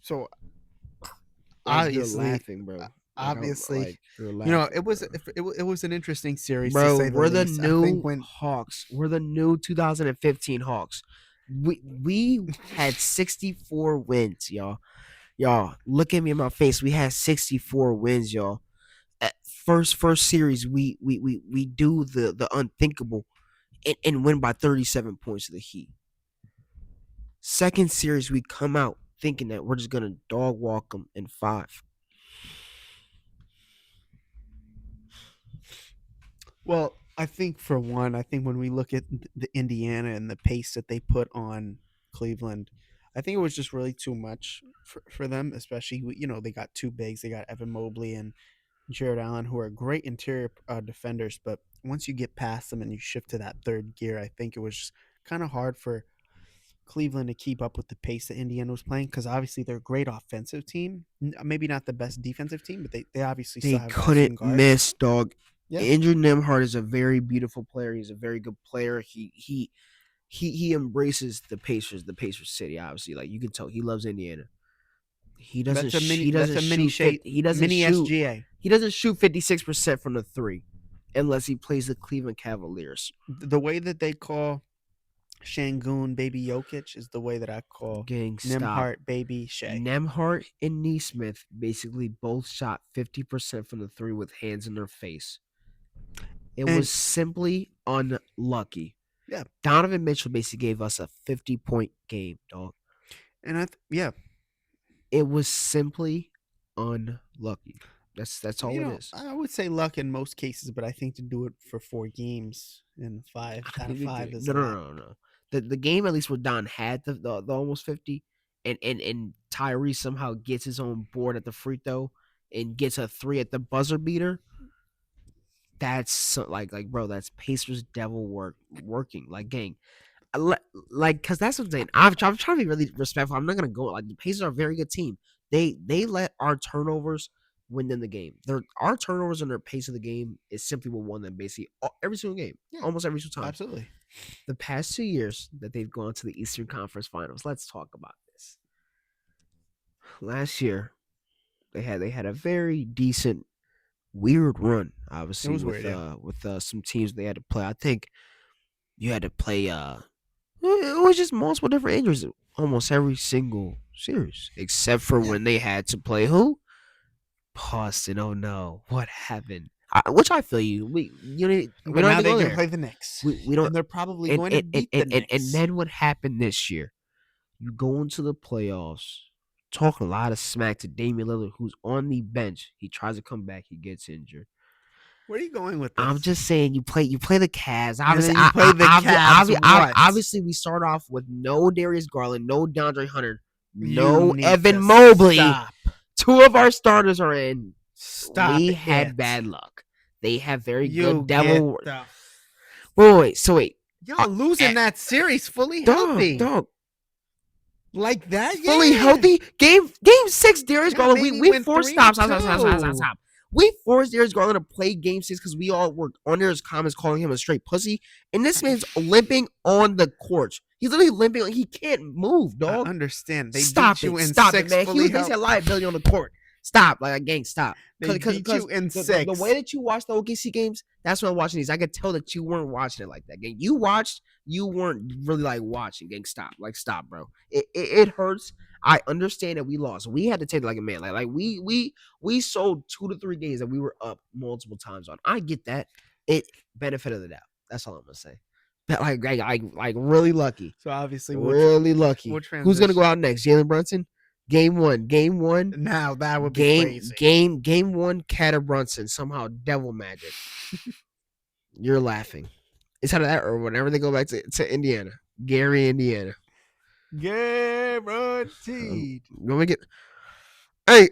So obviously, you're laughing, bro. Obviously, you're laughing, it was an interesting series, bro. To say the we're least. The new Hawks. We're the new 2015 Hawks. We had 64 wins, y'all. Y'all, look at me in my face. We had 64 wins, y'all. At first series, we do the unthinkable and win by 37 points to the Heat. Second series, we come out thinking that we're just gonna dog walk them in 5. Well, I think for one, when we look at the Indiana and the pace that they put on Cleveland, I think it was just really too much for them, especially, they got 2 bigs. They got Evan Mobley and Jared Allen, who are great interior defenders, but once you get past them and you shift to that third gear, I think it was just kind of hard for Cleveland to keep up with the pace that Indiana was playing, because obviously they're a great offensive team, maybe not the best defensive team, but they obviously still have couldn't miss, dog. Yeah. Andrew Nembhard is a very beautiful player. He's a very good player. He embraces the Pacers city. Obviously, like you can tell, he loves Indiana. He doesn't. He doesn't shoot. He doesn't shoot. SGA. He doesn't shoot 56% from the 3, unless he plays the Cleveland Cavaliers. The way that they call Şengün Baby Jokic is the way that I call Nembhard Baby Shea. Nembhard and Nesmith basically both shot 50% from the 3 with hands in their face. It was simply unlucky. Yeah. Donovan Mitchell basically gave us a 50-point game, dog. And it was simply unlucky. That's all it is. I would say luck in most cases, but I think to do it for 4 games in 5 out of 5 is no. The game at least where Don had the almost 50, and Tyrese somehow gets his own board at the free throw and gets a 3 at the buzzer beater. That's like bro, that's Pacers devil working. Like, gang, like, cause that's what I'm saying. I'm trying to be really respectful. I'm not gonna go like the Pacers are a very good team. They let our turnovers win them the game. Our turnovers and their pace of the game is simply what won them basically every single game, almost every single time. Absolutely. The past 2 years that they've gone to the Eastern Conference Finals. Let's talk about this. Last year, they had a very decent, weird run. Obviously, it was with some teams they had to play. I think you had to play. It was just multiple different injuries almost every single series, except for when they had to play who? Boston. Oh no, what happened? Which I feel you. We But don't now have to they're go going there. to play the Knicks. We don't. And they're probably And going to beat the Knicks. and then what happened this year? You go into the playoffs, talking a lot of smack to Damian Lillard, who's on the bench. He tries to come back, he gets injured. Where are you going with this? I'm just saying, you play the Cavs. And Obviously, then you play the Cavs, what? obviously, we start off with no Darius Garland, no DeAndre Hunter, You no need Evan to Mobley. Stop. Two of our starters are in. Stop. We it. had bad luck. They have very You good devil. get Wait. Y'all losing that series fully Dog, healthy. dog. Like that? Fully Yeah. healthy. Game 6, Darius Yeah, Garland. maybe We win forced 3-2. stop. We forced Darius Garland to play game 6 because we all were under his comments calling him a straight pussy. And this man's limping on the court. He's literally limping like he can't move, I dog. understand. They Stop beat you it. in Stop 6 it, man. He fully was basically a healthy. liability on the court. Stop. Like, gang, stop. They beat you in 6. The way that you watch the OKC games, that's when I'm watching these. I could tell that you weren't watching it like that, gang. You watched, you weren't really like watching, gang. Stop. Like, stop, bro. It hurts. I understand that we lost. We had to take it like a man. Like we sold 2 to 3 days that we were up multiple times on. I get that. It benefit of the doubt. That's all I'm gonna say. But like really lucky. So obviously, Really lucky. we'll Who's gonna go transition. out next? Jalen Brunson? Game one. Now that would be crazy. Game 1, Catter Brunson. Somehow devil magic. You're laughing. It's out of that or whenever they go back to Indiana. Gary, Indiana. Guaranteed. Let me get. Hey,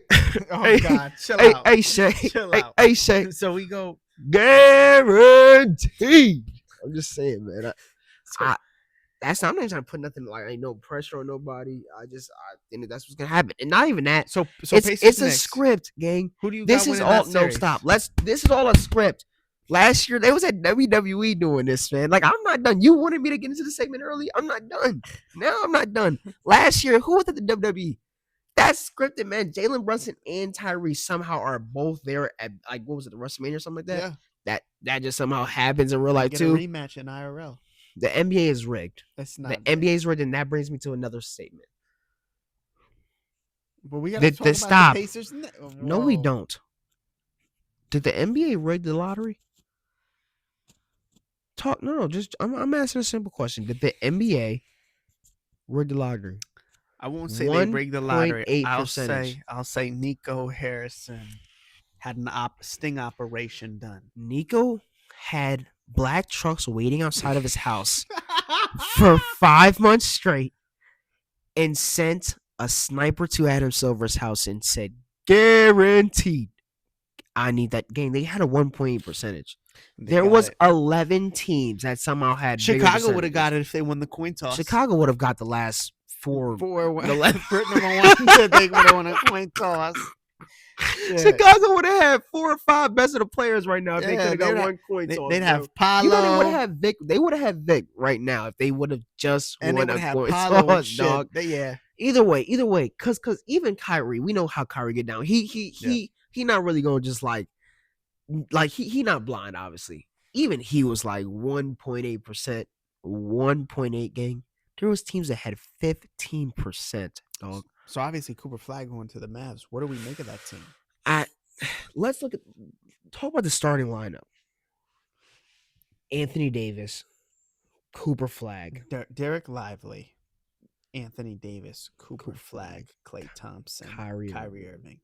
Oh hey, God, chill hey, out. hey, Shay. Chill Hey, out. hey, Shay. So we go. Guaranteed. I'm just saying, man. So, I'm not trying to put nothing like ain't no pressure on nobody. I think that's what's gonna happen, and not even that. so it's Pacers a Knicks. script, gang. Who do you This got is winning all that no series? stop. This is all a script. Last year they was at WWE doing this, man. Like I'm not done. You wanted me to get into the segment early. I'm not done. Now I'm not done. Last year, who was at the WWE? That's scripted, man. Jalen Brunson and Tyrese somehow are both there at like what was it, the WrestleMania or something like that? Yeah. That just somehow happens in real life Get too. a rematch in IRL. The NBA is rigged. That's The not. NBA is rigged, and that brings me to another statement. But we got The- to talk the about stop. the Pacers. No, we Whoa. don't. Did the NBA rig the lottery? No. Just I'm asking a simple question. Did the NBA rig the lottery? I won't say they rigged the lottery. 1.8%. I'll say Nico Harrison had an sting operation done. Nico had black trucks waiting outside of his house for 5 months straight and sent a sniper to Adam Silver's house and said, guaranteed, I need that game. They had a 1.8 percentage. There was 11 teams that somehow had Chicago would have got it if they won the coin toss. Chicago would have got the last four. The number 1. They would have won a coin toss. Yeah. Chicago would have had 4 or 5 best of the players right now if they Yeah, could have got they'd one coin toss. They'd have You know, Paolo. they would have Vic. They would have had Vic right now if they would have just and they won would a have coin Paolo and toss, shit. dog. Yeah. Either way, cause even Kyrie, we know how Kyrie get down. He not really gonna just like he not blind, obviously. Even he was like 1.8%, 1.8 gang. There was teams that had 15%, dog. So obviously Cooper Flag going to the Mavs. What do we make of that team? Let's talk about the starting lineup. Anthony Davis, Cooper Flag, Derek Lively, Anthony Davis, Cooper Flag, Klay Thompson, Kyrie Irving.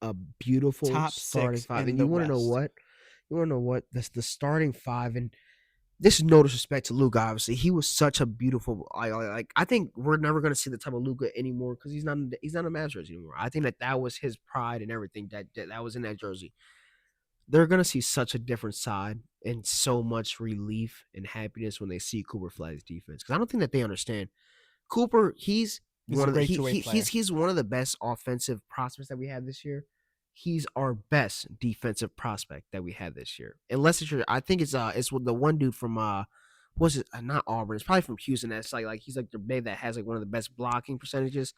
A beautiful Top starting 6 five. in And the you want to know West. what? You want to know what? That's the starting 5. And this is no disrespect to Luka, obviously. He was such a beautiful. Like I think we're never gonna see the type of Luka anymore because he's not a Mavs anymore. I think that was his pride and everything that was in that jersey. They're gonna see such a different side and so much relief and happiness when they see Cooper Flag's defense because I don't think that they understand. Cooper, he's one of the he's one of the best offensive prospects that we had this year. He's our best defensive prospect that we had this year. Unless it's I think it's with the one dude from was it not Auburn? It's probably from Houston. That's like he's like the big that has like one of the best blocking percentages.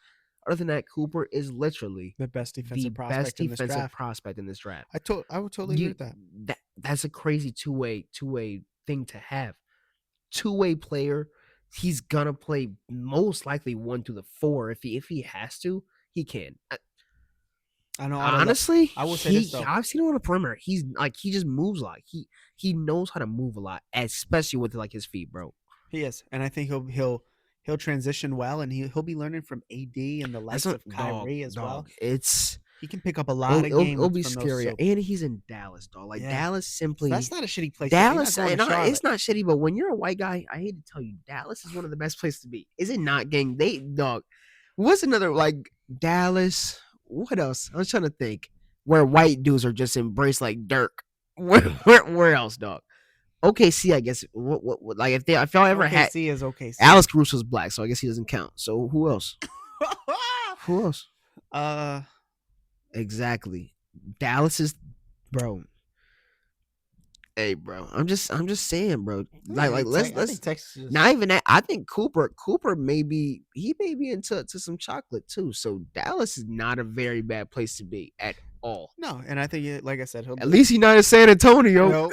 Other than that, Cooper is literally the best defensive prospect in this draft. I would totally agree with that. That's a crazy two-way thing to have. Two-way player. He's gonna play most likely 1 to the 4 if he has to. He can. I know. Honestly, I will say this though. I've seen him on the perimeter. He's like he just moves a lot. He knows how to move a lot, especially with like his feet, bro. He is, and I think he'll transition well, and he'll be learning from AD and the likes of Kyrie as well. It's He can pick up a lot of games. It'll be from scary, those and he's in Dallas, dog. Like Yeah. Dallas simply. So that's not a shitty place. Dallas, He's not going to and it's Charlotte. not shitty, but when you're a white guy, I hate to tell you, Dallas is one of the best places to be. Is it not, gang? Dog. What's another like Dallas? What else? I was trying to think where white dudes are just embraced like Dirk. Where else, dog? OKC, I guess. What like if y'all ever had OKC is OKC. Alex Caruso's black, so I guess he doesn't count. So who else? Who else? Exactly. Dallas is, bro. Hey, bro. I'm just saying, bro. Like let's Texas is, not even that. I think Cooper may be into some chocolate too. So Dallas is not a very bad place to be at all. no, and I think like I said, At least he's not in San Antonio. No.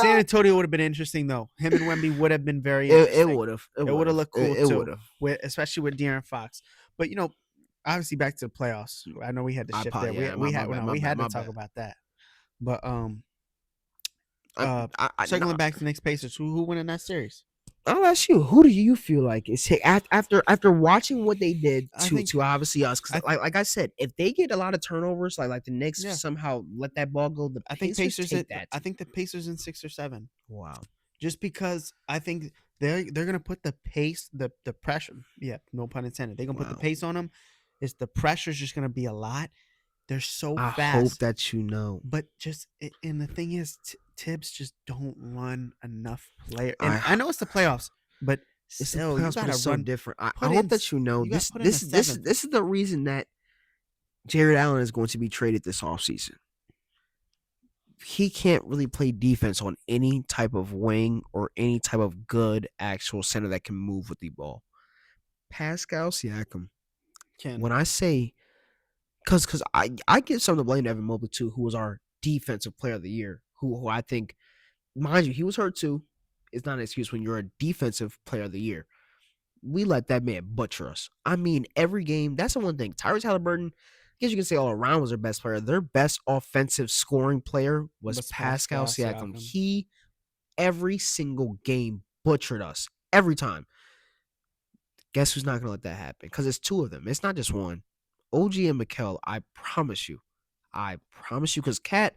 San Antonio would have been interesting though. Him and Wemby would have been very It interesting. would have. It would have looked cool It too, would have. especially with De'Aaron Fox. But obviously back to the playoffs. I know we had to shift there. We had to talk about that. But circling back to the Knicks Pacers, who win in that series? I'll ask you, who do you feel like is after watching what they did I to think- obviously us? Because like I said, if they get a lot of turnovers, like the Knicks Yeah. somehow let that ball go, I think Pacers. take that. I think the Pacers in 6 or 7. Wow. Just because I think they're gonna put the pace, the pressure. Yeah, no pun intended. They're gonna put the Wow. pace on them. The pressure's just gonna be a lot. They're so I fast. hope that you know. But and the thing is, Tibbs just don't run enough players. And I know it's the playoffs, but It's still, the you playoffs, but gotta it's so run. different. I put hope in that you know you gotta this. put in a This seventh. is the reason that Jared Allen is going to be traded this offseason. He can't really play defense on any type of wing or any type of good actual center that can move with the ball. Pascal Siakam. When I say, because I give some of the blame to Evan Mobley too, who was our defensive player of the year, who I think, mind you, he was hurt too. It's not an excuse when you're a defensive player of the year. We let that man butcher us. I mean, every game. That's the one thing. Tyrese Halliburton, I guess you can say all around was their best player. Their best offensive scoring player was Pascal Siakam. He, every single game, butchered us. Every time. Guess who's not going to let that happen? Because it's 2 of them. It's not just one. OG and Mikal, I promise you. Because Cat,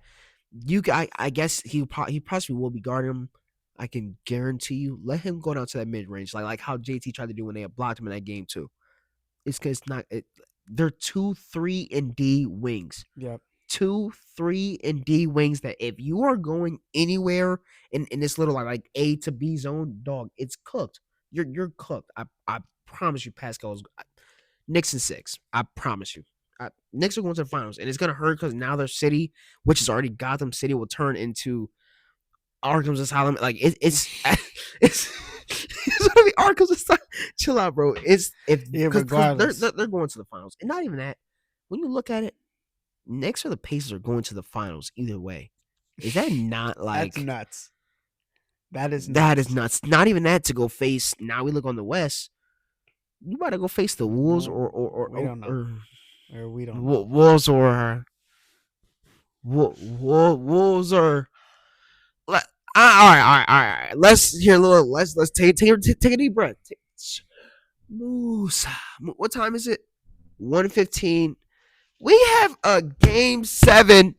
I guess he possibly will be guarding him. I can guarantee you. Let him go down to that mid range, like how JT tried to do when they had blocked him in that game too. It's because they're 2, 3, and D wings. Yep. 2, 3, and D wings. That if you are going anywhere in this little like A to B zone, dog, it's cooked. You're cooked. I promise you, Pascal's Knicks in 6. I promise you. Knicks are going to the finals, and it's gonna hurt because now their city, which is already Gotham City, will turn into Arkham's Asylum. Like it's gonna be Arkham's Asylum. Chill out, bro. Because they're going to the finals, and not even that. When you look at it, Knicks or the Pacers are going to the finals either way. Is that not like that's nuts? That is nuts. Not even that to go face. Now we look on the West. You better go face the Wolves or we don't know. Or we don't know. Wolves or Wolves or. All right. Let's take a deep breath. Moose. What time is it? 1:15. We have a game 7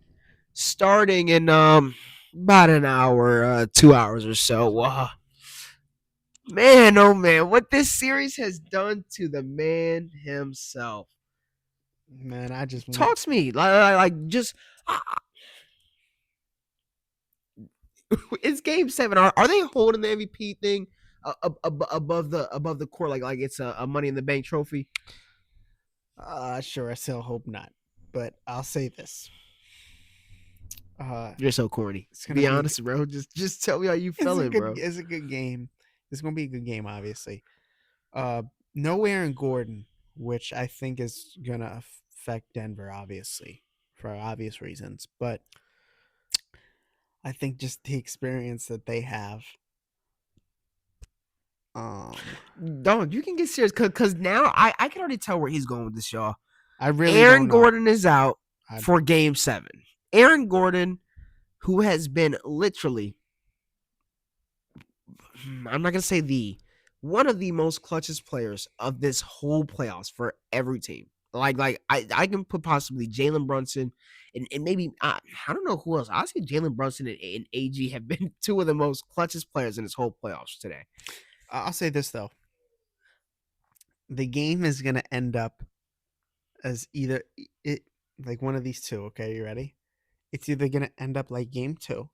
starting in about an hour, 2 hours or so. Man, oh man, what this series has done to the man himself. Man, I just talk to me like just. It's game 7. Are they holding the MVP thing above the court like it's a Money in the Bank trophy? Sure. I still hope not, but I'll say this. You're so corny. Be honest, bro. Just tell me how you feeling, bro. It's a good game. It's gonna be a good game, obviously. No Aaron Gordon, which I think is gonna affect Denver, obviously, for obvious reasons, but I think just the experience that they have. Dog, you can get serious because now I can already tell where he's going with this, y'all. I really Aaron don't know. Gordon is out I- for Game 7. Aaron Gordon, who has been literally, I'm not going to say one of the most clutchest players of this whole playoffs for every team. Like I can put possibly Jalen Brunson and maybe, I don't know who else. I see Jalen Brunson and AG have been two of the most clutchest players in this whole playoffs today. I'll say this, though. The game is going to end up as either like one of these two. Okay, you ready? It's either going to end up like Game 2,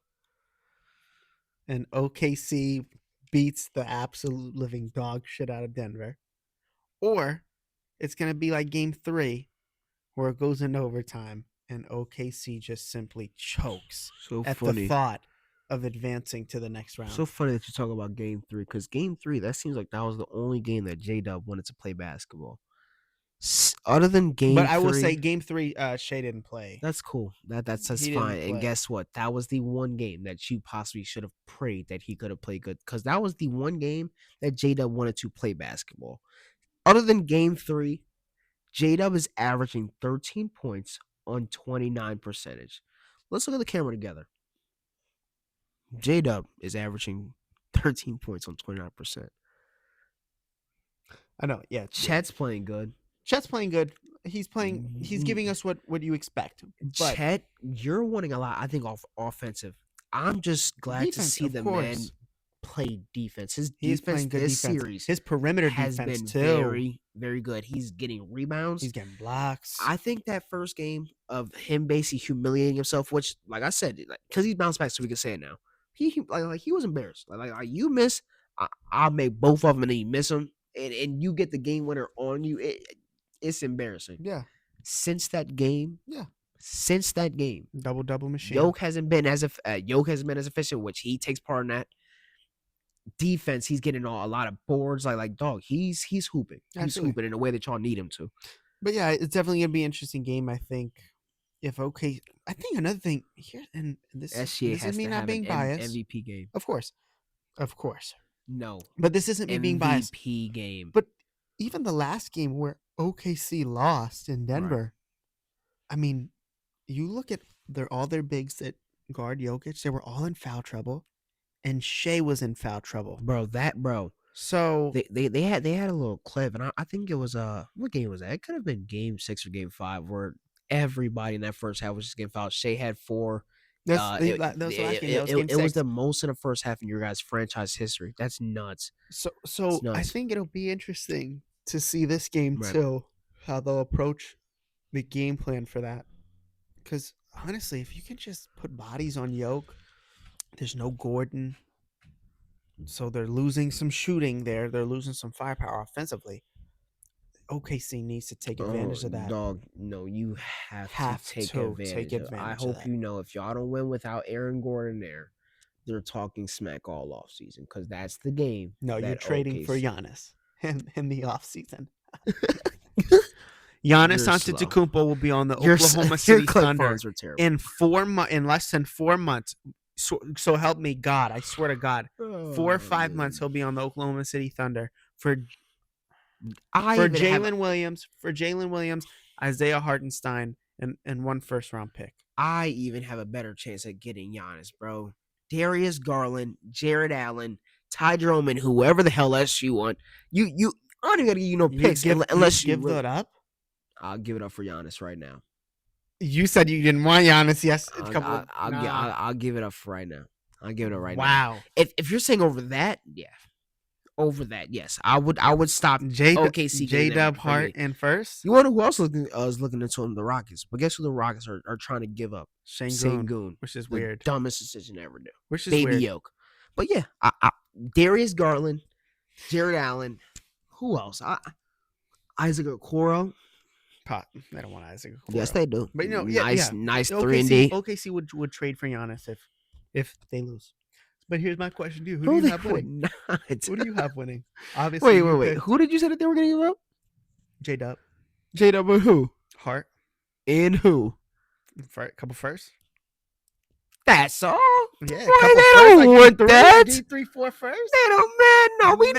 and OKC beats the absolute living dog shit out of Denver, or it's going to be like Game 3, where it goes into overtime and OKC just simply chokes So at the thought of advancing to the next round. So funny that you talk about Game 3, because Game 3, that seems like that was the only game that J-Dub wanted to play basketball. Other than Game 3. But I will say Game 3, Shea didn't play. That's cool. That's He didn't fine. And play. guess what? That was the one game that you possibly should have prayed that he could have played good, because that was the one game that J-Dub wanted to play basketball. Other than Game 3, J-Dub is averaging 13 points on 29%. Let's look at the camera together. J-Dub is averaging 13 points on 29%. I know, yeah. Chet's playing good. Chet's playing good. He's giving us what you expect. But Chet, you're wanting a lot, I think, offensive. I'm just glad to defense, see of the course. man play defense. His He is defense playing good this defense. series His perimeter has defense been too. very, very good. He's getting rebounds. He's getting blocks. I think that first game of him basically humiliating himself, which, like I said, because he's bounced back, so we can say it now. He was embarrassed. Like you miss, I'll make both of them, and then you miss them, and you get the game winner on you. It's embarrassing. Yeah. Since that game, Double machine. Yoke hasn't been as efficient, which he takes part in that. Defense, he's getting a lot of boards. Like dog, he's hooping. He's Absolutely. hooping in a way that y'all need him to. But yeah, it's definitely gonna be an interesting game. I think I think another thing here, and this SGA is has me to not have being an biased. MVP game. Of course. No, But this isn't me being biased. MVP game. But even the last game where OKC lost in Denver, I mean, you look at all their bigs that guard Jokic, they were all in foul trouble, and Shea was in foul trouble. bro. So They had a little clip, and I think it was what game was that? It could have been Game 6 or Game 5, where everybody in that first half was just getting fouled. Shea had 4. that was the last game. That was game It was 6. the most in the first half in your guys' franchise history. That's nuts. So It's I nuts. think it'll be interesting to see this game Right. too, how they'll approach the game plan for that. Because honestly, if you can just put bodies on Yoke, there's no Gordon, so they're losing some shooting there. They're losing some firepower offensively. OKC needs to take advantage of that. Dog, no, you have to take to advantage. take of it. advantage I of hope that. you know, if y'all don't win without Aaron Gordon there, they're talking smack all off season, because that's the game. No, you're that trading for OKC Giannis in the offseason. Giannis You're slow. Antetokounmpo will be on the Your Oklahoma City clip Thunder phones were terrible. in less than 4 months. So help me God, I swear to God, 4 or 5 months he'll be on the Oklahoma City Thunder for Jalen Williams, Isaiah Hartenstein, and 1 first-round pick. I even have a better chance at getting Giannis, bro. Darius Garland, Jared Allen, Ty Jerome, and whoever the hell else you want. I don't even gotta give you no picks unless you give that up. I'll give it up for Giannis right now. You said you didn't want Giannis. Yes, I'll give it up for right now. I'll give it up right now. Wow. If you're saying over that, yeah. Over that, yes. I would stop OKC. J-Dub Hart in first. You wonder who else is looking into him? The Rockets. But guess who the Rockets are trying to give up? Sengun, which is The weird. dumbest decision ever do. Which is Baby weird. Yoke. But yeah, Darius Garland, Jared Allen. Who else? Isaac Okoro. They don't want Isaac Okoro. Yes, they do. But nice 3-and-D. OKC would trade for Giannis if they lose. But here's my question to you: Who do you have winning? Who do you have winning? Obviously, Wait. Who did you say that they were going to give up? J-Dub, J-Dub and who? Hart, And who? a couple first. That's all. Yeah, Why they don't want that? Game 3, 4 first. They don't, man. No, we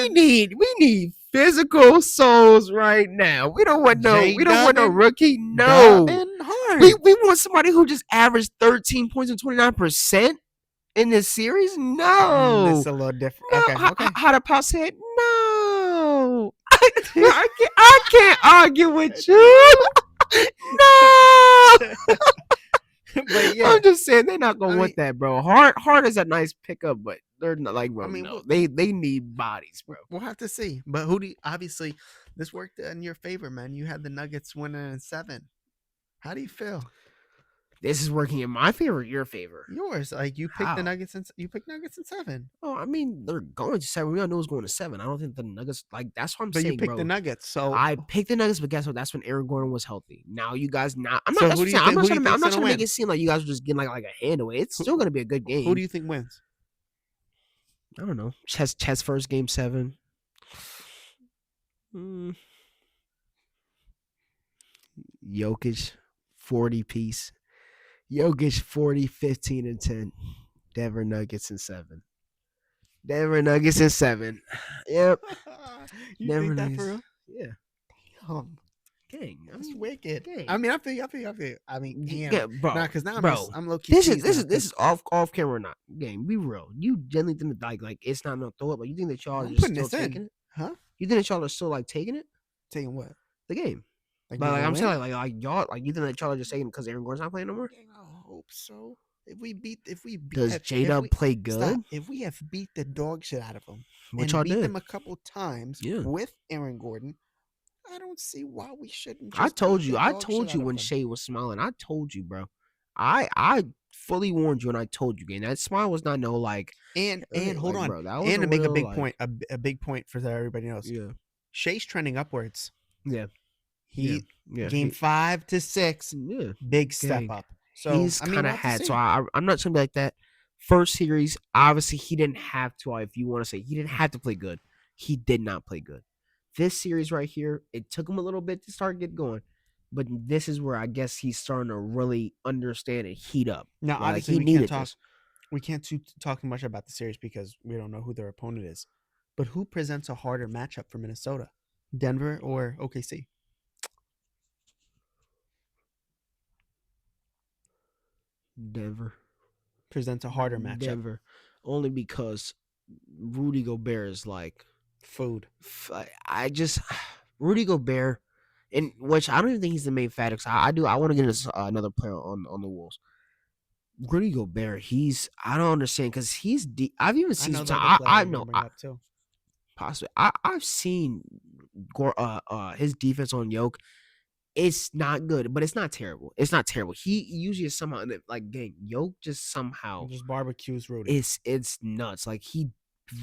need physical souls right now. We don't want no Duggan, rookie. No. and Hart. We want somebody who just averaged 13 points and 29% in this series? No. It's a little different. No. Okay. How the pop said? No. I can't argue with you. No. But yeah, I'm just saying they're not gonna I want mean- that, bro. Hard is a nice pickup, but they're not like, bro. I mean, no. well- They need bodies, bro. we'll have to see. But who do you, obviously this worked in your favor, man. You had the Nuggets winning in 7. How do you feel? This is working in my favor, your favor. Yours, like you picked How? the Nuggets and you picked Nuggets in 7. Oh, I mean, they're going to 7. We all know it's going to 7. I don't think the Nuggets that's what I'm But saying, you picked bro. the Nuggets, so I picked the Nuggets, but guess what? That's when Aaron Gordon was healthy. Now you guys not. I'm So not. who do you I'm think- not who do trying you to. I'm think's not gonna trying to make win? it seem like you guys are just getting like a hand away. It's still gonna be a good game. who do you think wins? I don't know. Chess first game 7. Jokic 40 piece. Jokic 40, 15, and 10. Denver Nuggets in 7. Denver Nuggets in 7. Yep. You Denver think that Nuggets. for real? Yeah. Damn, Dang. I that's mean, wicked. dang. I mean, I feel. I mean, damn. yeah, bro. Nah, because now bro. I'm low key. This teased now, is off camera or not. Game, be real. You generally think that like it's not no throw up, but you think that y'all are I'm just putting still this in. taking it? Huh? You think that y'all are still like taking it? Taking what? The game. Like, But we like gonna I'm win? saying like y'all like you think that y'all are just taking it because Aaron Gordon's not playing no more? Dang, I hope so. If we Does have- J if Dub we- play good? stop. If we have beat the dog shit out of them What and y'all beat did? them a couple times Yeah. with Aaron Gordon, I don't see why we shouldn't. I Just told beat you. the I dog told shit you out of when them. Shay was smiling. I told you, bro. I fully warned you, and I told you, gang. That smile was not no like. And hold like, on, bro, that was and to make a real, big like- point, a big point for everybody else. Yeah, Shay's trending upwards. yeah, He yeah. game 5 to 6, Yeah, big step Gang. up. So he's I mean, kind we'll of have to had. see. So I'm not gonna be like that. First series, obviously, he didn't have to. If you want to say he didn't have to play good, he did not play good. This series right here, it took him a little bit to start get going, but this is where I guess he's starting to really understand and heat up. Now, Like, obviously, he we can't needed talk. this. We can't talk much about the series because we don't know who their opponent is. But who presents a harder matchup for Minnesota, Denver or OKC? Denver. Presents a harder matchup. Denver, only because Rudy Gobert is like Food. I just Rudy Gobert, and which I don't even think he's the main factor. I want to get into another player on the Wolves. Rudy Gobert, I don't understand because he's I've even I seen know some that time. I know up too. possibly I've seen his defense on Yoke. It's not good, but it's not terrible. It's not terrible. He usually is somehow like gang Yoke just somehow Just barbecues Rudy. it's nuts. Like he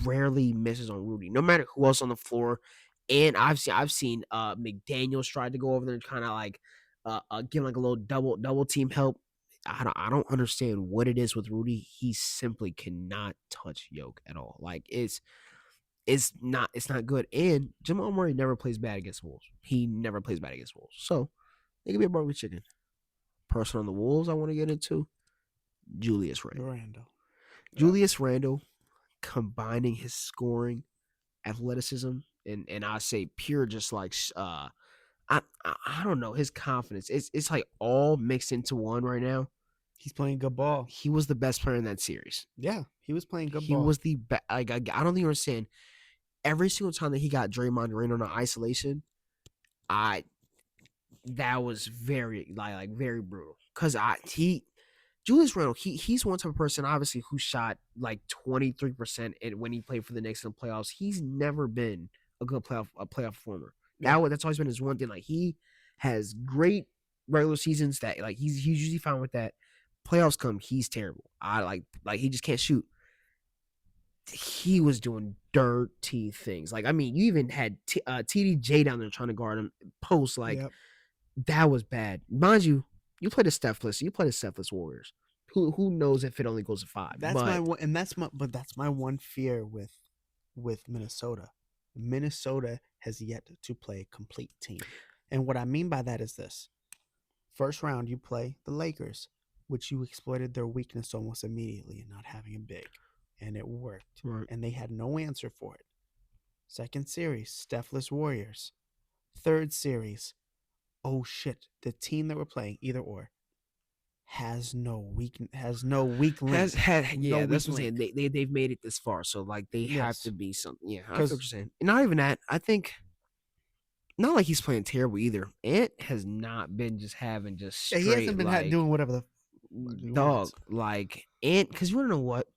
rarely misses on Rudy, no matter who else on the floor. And I've seen McDaniels tried to go over there and kind of like give him like a little double team help. I don't understand what it is with Rudy. He simply cannot touch Yoke at all. Like it's not good. And Jamal Murray never plays bad against Wolves. He never plays bad against Wolves. So it could be a barbecue chicken. Person on the Wolves I want to get into, Julius Randle. Julius Randle combining his scoring, athleticism, and I say pure just like I don't know, his confidence. It's like all mixed into one right now. He's playing good ball. He was the best player in that series. Yeah, he was playing good He ball. was the best. Like I don't think you understand. Every single time that he got Draymond Green on an isolation, that was very like very brutal. Cause Julius Randle, he's one type of person, obviously, who shot like 23% when he played for the Knicks in the playoffs. He's never been a good playoff performer. Yeah. That's always been his one thing. Like he has great regular seasons that like he's usually fine with that. Playoffs come, he's terrible. I like he just can't shoot. He was doing dirty things. Like I mean, you even had TDJ down there trying to guard him post. Like Yep. that was bad. Mind you, you play the Stephless. You play the Stephless Warriors. Who knows if it only goes to 5? That's but, my one, and that's my one fear with Minnesota. Minnesota has yet to play a complete team, and what I mean by that is this: first round, you play the Lakers, which you exploited their weakness almost immediately in not having a big, and it worked, Right. and they had no answer for it. Second series, Stephless Warriors. Third series, oh shit, the team that we're playing, either or, has no weak link. That's No what I'm weak saying. link. They've made it this far, so like they have to Yes, be something. Yeah, I feel what because you're saying. And not even that. I think not like he's playing terrible either. Ant has not been just having just he straight hasn't been like doing whatever the fuck he dog wants. like Ant. Because you want to know what?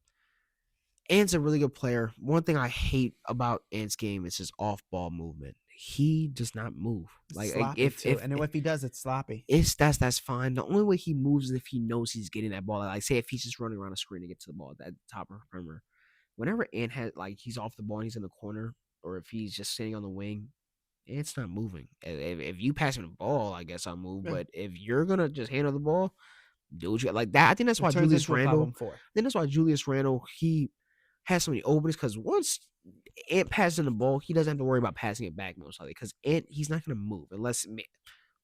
Ant's a really good player. One thing I hate about Ant's game is his off-ball movement. He does not move. Like Sloppy if too, and if he does, it's sloppy. it's that's fine. The only way he moves is if he knows he's getting that ball. Like say if he's just running around the screen to get to the ball at the top of the perimeter. Whenever Ant has like he's off the ball and he's in the corner, or if he's just sitting on the wing, Ant's not moving. If you pass him the ball, I guess I'll move. Yeah. But if you're gonna just handle the ball, do what you like that. I think that's It why turns Julius into a Randle. problem four. I think that's why Julius Randle he has so many openings because once Ant passes him the ball, he doesn't have to worry about passing it back most likely because Ant he's not gonna move unless I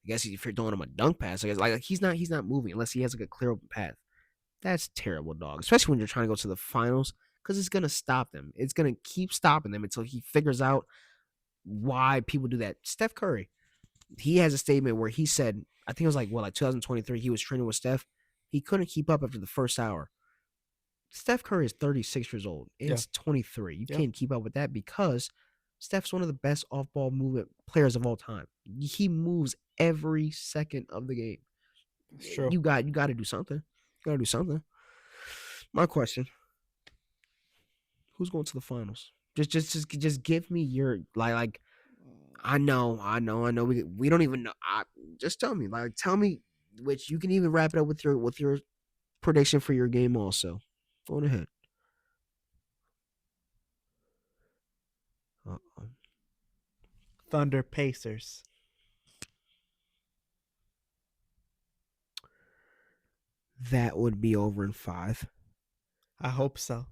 guess if you're throwing him a dunk pass, I guess like he's not moving unless he has like a clear open path. That's terrible, dog. Especially when you're trying to go to the finals because it's gonna stop them. It's gonna keep stopping them until he figures out why people do that. Steph Curry, he has a statement where he said, I think it was like 2023. He was training with Steph. He couldn't keep up after the first hour. Steph Curry is 36 years old. It's 23. You can't keep up with that because Steph's one of the best off-ball movement players of all time. He moves every second of the game. It's true. You got to do something. You got to do something. My question: who's going to the finals? Just give me your like. I know. We don't even know. Just tell me. Like, tell me. Which you can even wrap it up with your prediction for your game. Also, go ahead. Uh-oh. Thunder Pacers. That would be over in 5. I hope so.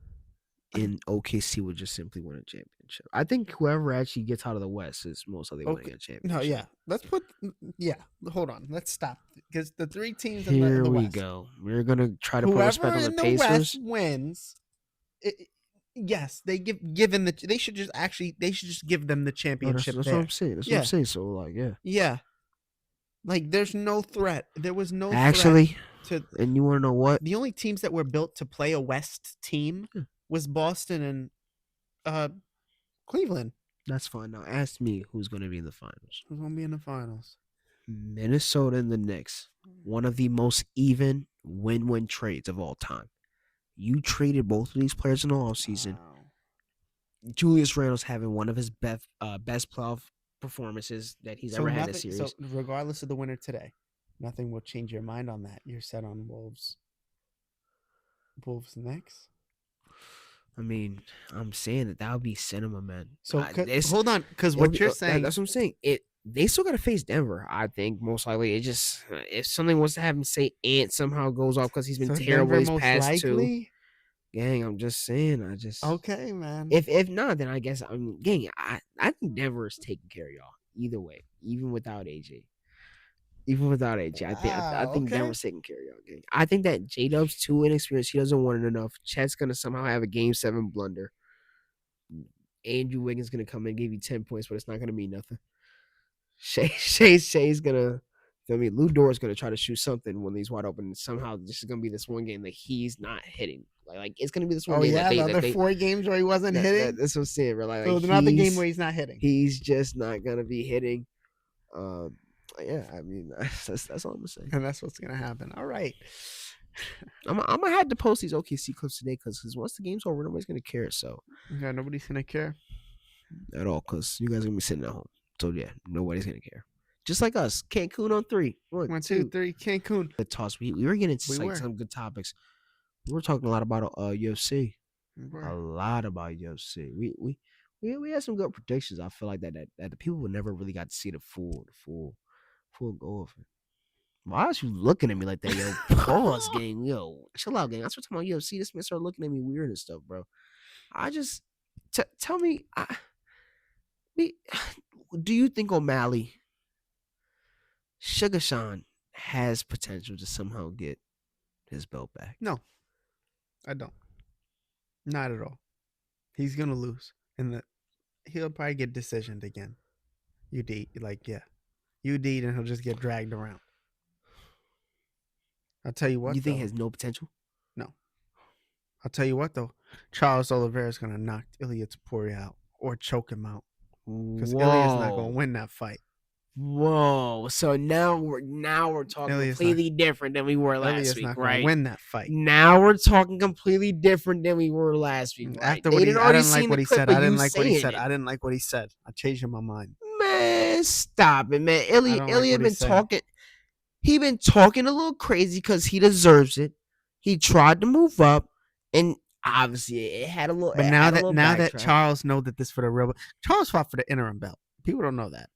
And OKC would just simply win a championship. I think whoever actually gets out of the West is most likely winning a championship. No, yeah. Let's put. Yeah, hold on. Let's stop because the three teams in Here the we West. go. We're gonna try to put Whoever respect on the in the Pacers. West wins. Yes, they given the. They should just give them the No, championship. that's what I'm saying. That's what I'm saying. So like, yeah. Like there's no threat. There was no actually. threat to. And you want to know what? The only teams that were built to play a West team was Boston and Cleveland. That's fine. Now ask me who's going to be in the finals. Who's gonna be in the finals? Minnesota and the Knicks. One of the most even win-win trades of all time. You traded both of these players in the offseason. Wow. Julius Randle's having one of his best playoff performances that he's ever had this series. So regardless of the winner today, nothing will change your mind on that. You're set on Wolves. Wolves Knicks. I mean, I'm saying that would be cinema, man. So hold on, because what you're saying. That's what I'm saying. They still got to face Denver, I think, most likely. It just, if something was to have him say Ant somehow goes off because he's been terrible these past two. Gang, I'm just saying. Okay, man. If not, then I guess, gang, I think Denver is taking care of y'all. Either way, even without AJ. I think Denver's taking care of y'all, gang. I think that J-Dub's too inexperienced. He doesn't want it enough. Chet's going to somehow have a Game 7 blunder. Andrew Wiggins going to come in and give you 10 points, but it's not going to mean nothing. Shay's going to, Lou Dort's going to try to shoot something when he's wide open. And somehow this is going to be this one game that he's not hitting. Like it's going to be this one game that the other 4 games where he wasn't hitting? That's what I'm saying, bro. So not the game where he's not hitting. He's just not going to be hitting. Yeah, I mean that's all I'm gonna say, and that's what's gonna happen. All right, I'm gonna have to post these OKC clips today because once the game's over, nobody's gonna care. So yeah, nobody's gonna care at all because you guys are gonna be sitting at home. So yeah, nobody's gonna care. Just like us, Cancun on 3. 1, 2, 3, Cancun. Good toss. We were getting into some good topics. We were talking a lot about UFC. A lot about UFC. We had some good predictions. I feel like that the people would never really got to see the full go of it. Why is you looking at me like that, yo? Pause, gang. Yo, chill out, gang. I started talking about UFC. This man started looking at me weird and stuff, bro. I just tell me, do you think O'Malley, Sugar Sean, has potential to somehow get his belt back? No, I don't. Not at all. He's gonna lose, and he'll probably get decisioned again. UD, like yeah, UD, and he'll just get dragged around. I'll tell you what. You think though. he has no potential? No. I'll tell you what though. Charles Oliveira is gonna knock Ilia Topuria out or choke him out because Ilia's not gonna win that fight. Whoa! So now we're talking Ilia's completely different than we were last Ilia's week, not right? gonna win that fight. Now we're talking completely different than we were last week, right? After what They he, didn't I already didn't like seen what the he clip said. of I didn't you like what he saying said. it. I didn't like what he said. I changed my mind. Man, stop it, man. don't like Ilia what been he's saying. talking. He been talking a little crazy because he deserves it. He tried to move up, and obviously it had a little. But it now had a that little now that backtrack. Charles know that this for the real, Charles fought for the interim belt. People don't know that.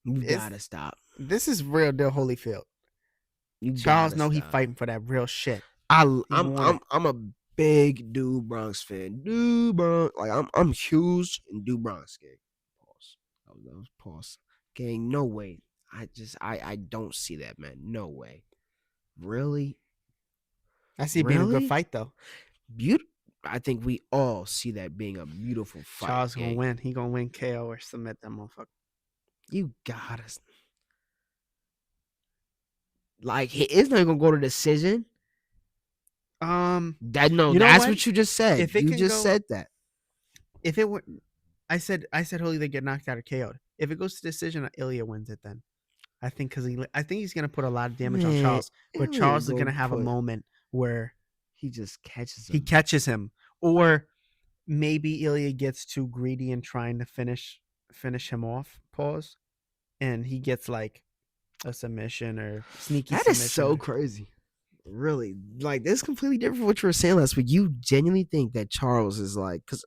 You it's- gotta stop. This is real deal Holyfield. You Charles gotta know he stop. fighting for that real shit. I'm want a big Dude Bronx fan. Dude Bronx, like I'm huge in Dude Bronx gang. Pause. That was pause. Gang, no way. I don't see that, man. No way. Really? I see it being a Really? good fight though. I think we all see that being a beautiful fight. Charles gonna gang. win. He gonna win KO or submit that motherfucker. You gotta. Like, it's not gonna go to decision. That no, You know that's what? what you just said. If it You can just go- said that. If it were, I said Holy they get knocked out or KO'd. If it goes to decision, Ilya wins it. Then I think I think he's gonna put a lot of damage on Man, Charles, but Ilya Charles is gonna gonna have a put- moment where He just catches him. he catches him, or maybe Ilya gets too greedy in trying to finish him off. Pause, and he gets like a submission or sneaky. That submission is so or- crazy. Really, like, this is completely different from what you were saying last week. You genuinely think that Charles is like, because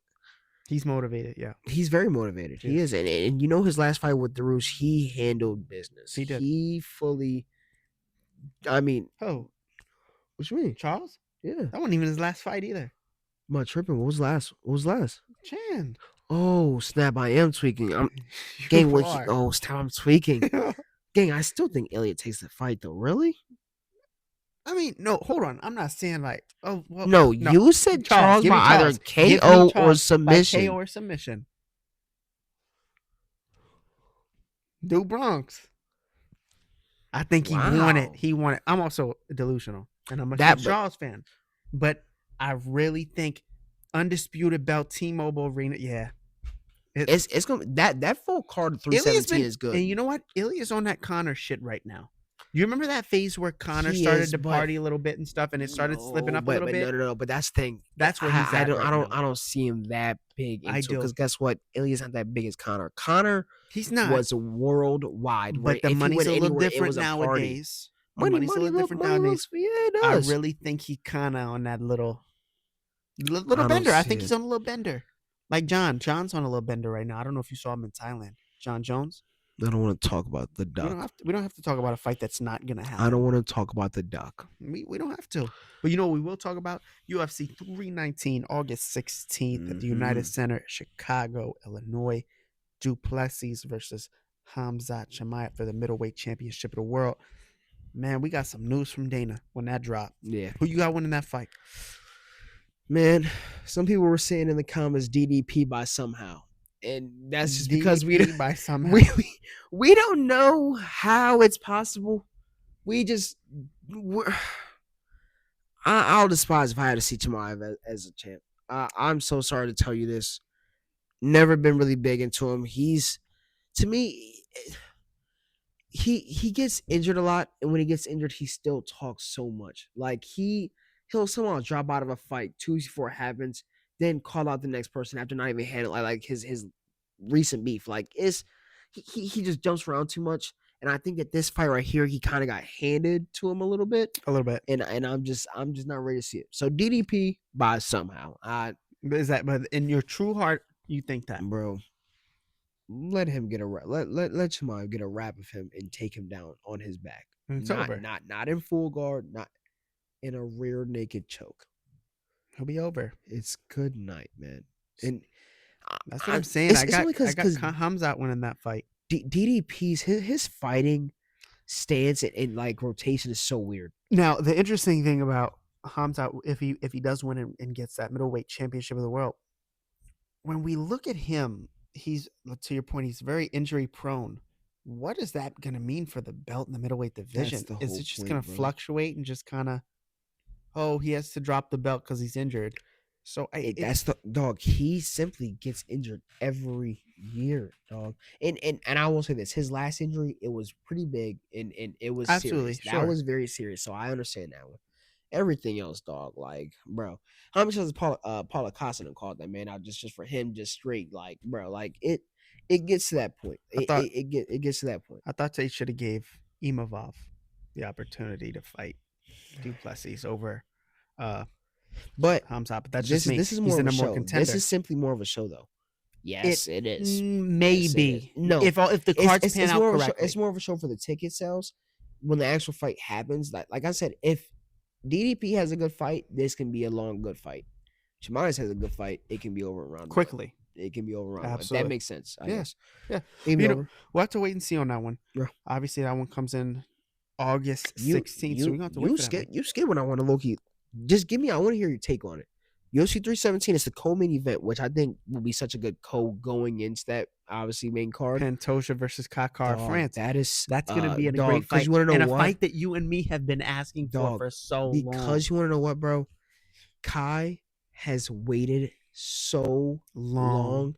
He's motivated. Yeah, he's very motivated. He is, and you know his last fight with Darush, he handled business. He did. He fully. I mean, oh, what you mean? Charles, Yeah, that wasn't even his last fight either. I'm not tripping. What was last? Chan, Oh snap! I am tweaking. I'm you gang. When are. oh snap! I'm tweaking. Gang, I still think Elliot takes the fight though. Really? I mean, no, hold on. I'm not saying like, oh, well, No, you said Charles give me by either Charles. Give me KO or Charles by submission. KO or submission. Do Bronx. I think he won it. Wow. He won it. I'm also delusional, and I'm a That- huge Charles fan, but I really think undisputed belt T-Mobile Arena. Yeah, It's gonna that full card of Ilya's 317 been- is good. And you know what? Ilya's on that Connor shit right now. You remember that phase where Connor He started is, to but- party a little bit and stuff, and it started slipping up a but, little but bit? No. But that's the thing. That's where he's at right now. I don't see him that big. I do. Because guess what? Ilya's not that big as Connor. Connor He's not. was worldwide. where But the if he money's went a little anywhere, it different was a party. nowadays. The Money, money's a little different money nowadays. looks- yeah, it I does. really think he kind of on that little don't bender. I see think it. he's on a little bender. Like John. John's on a little bender right now. I don't know if you saw him in Thailand. John Jones. I don't want to talk about the We don't have to talk about a fight that's not gonna happen. I don't want to talk about the duck. We don't have to. But you know what we will talk about? UFC 319, August 16th at the United Center, Chicago, Illinois. Duplessis versus Hamzat Chimaev for the middleweight championship of the world. Man, we got some news from Dana when that dropped. Yeah. Who you got winning that fight? Man, some people were saying in the comments DDP by somehow. And that's just because we DDP by somehow. we don't know how it's possible. I'll despise if I had to see Chimaev as a champ. I'm so sorry to tell you this. Never been really big into him. To me, he gets injured a lot, and when he gets injured, he still talks so much. Like he'll somehow drop out of a fight 2 weeks before it happens, then call out the next person after not even handling like his recent beef. Like he just jumps around too much, and I think that this fight right here, he kind of got handed to him a little bit, and I'm just not ready to see it. So DDP by somehow. But in your true heart, you think that, Bro, let him get a rap. Let Chimaev get a rap of him and take him down on his back. It's not, over. Not in full guard, not in a rear naked choke. He'll be over. It's good night, man. And That's what I'm saying. I got only 'cause Hamzat winning that fight. DDP's his fighting stance and like rotation is so weird. Now, the interesting thing about Hamzat, if he does win and gets that middleweight championship of the world, when we look at him, he's to your point, he's very injury prone. What is that going to mean for the belt in the middleweight division? the Is whole it just point, going to bro. fluctuate and just kind of, oh, he has to drop the belt because he's injured? So That's the dog. He simply gets injured every year, dog. And I will say this: his last injury, it was pretty big, and it was Absolutely, serious. That sure. was very serious. So I understand that one. Everything else, dog. Like, bro, how much has Paula Costin called that man out just for him, just straight, like, bro, like it gets to that point. It gets to that point. I thought they should have gave Imavov the opportunity to fight Duplessis over But Hamzat, but that's just me. this is He's more the of a number one show. contender. This is simply more of a show, though. Yes, it is. Maybe. No, if the cards pan out more correctly. it's more of a show for the ticket sales. When the actual fight happens, like I said, if DDP has a good fight, this can be a long good fight. Shimaz has a good fight, it can be over around quickly. It can be over around. Absolutely. That makes sense. I guess. Yeah. Maybe over. We'll have to wait and see on that one. Yeah. Obviously, that one comes in August 16th, so we're going to have to wait for that. You skip when I want to low-key. Just give me, I want to hear your take on it. UFC 317 is the co-main event, which I think will be such a good going into that obviously main card. Pantoja versus Kakar France. That's going to be a great fight. You want to know and a fight that you and me have been asking for so long. Because you want to know what, bro? Kai has waited so long.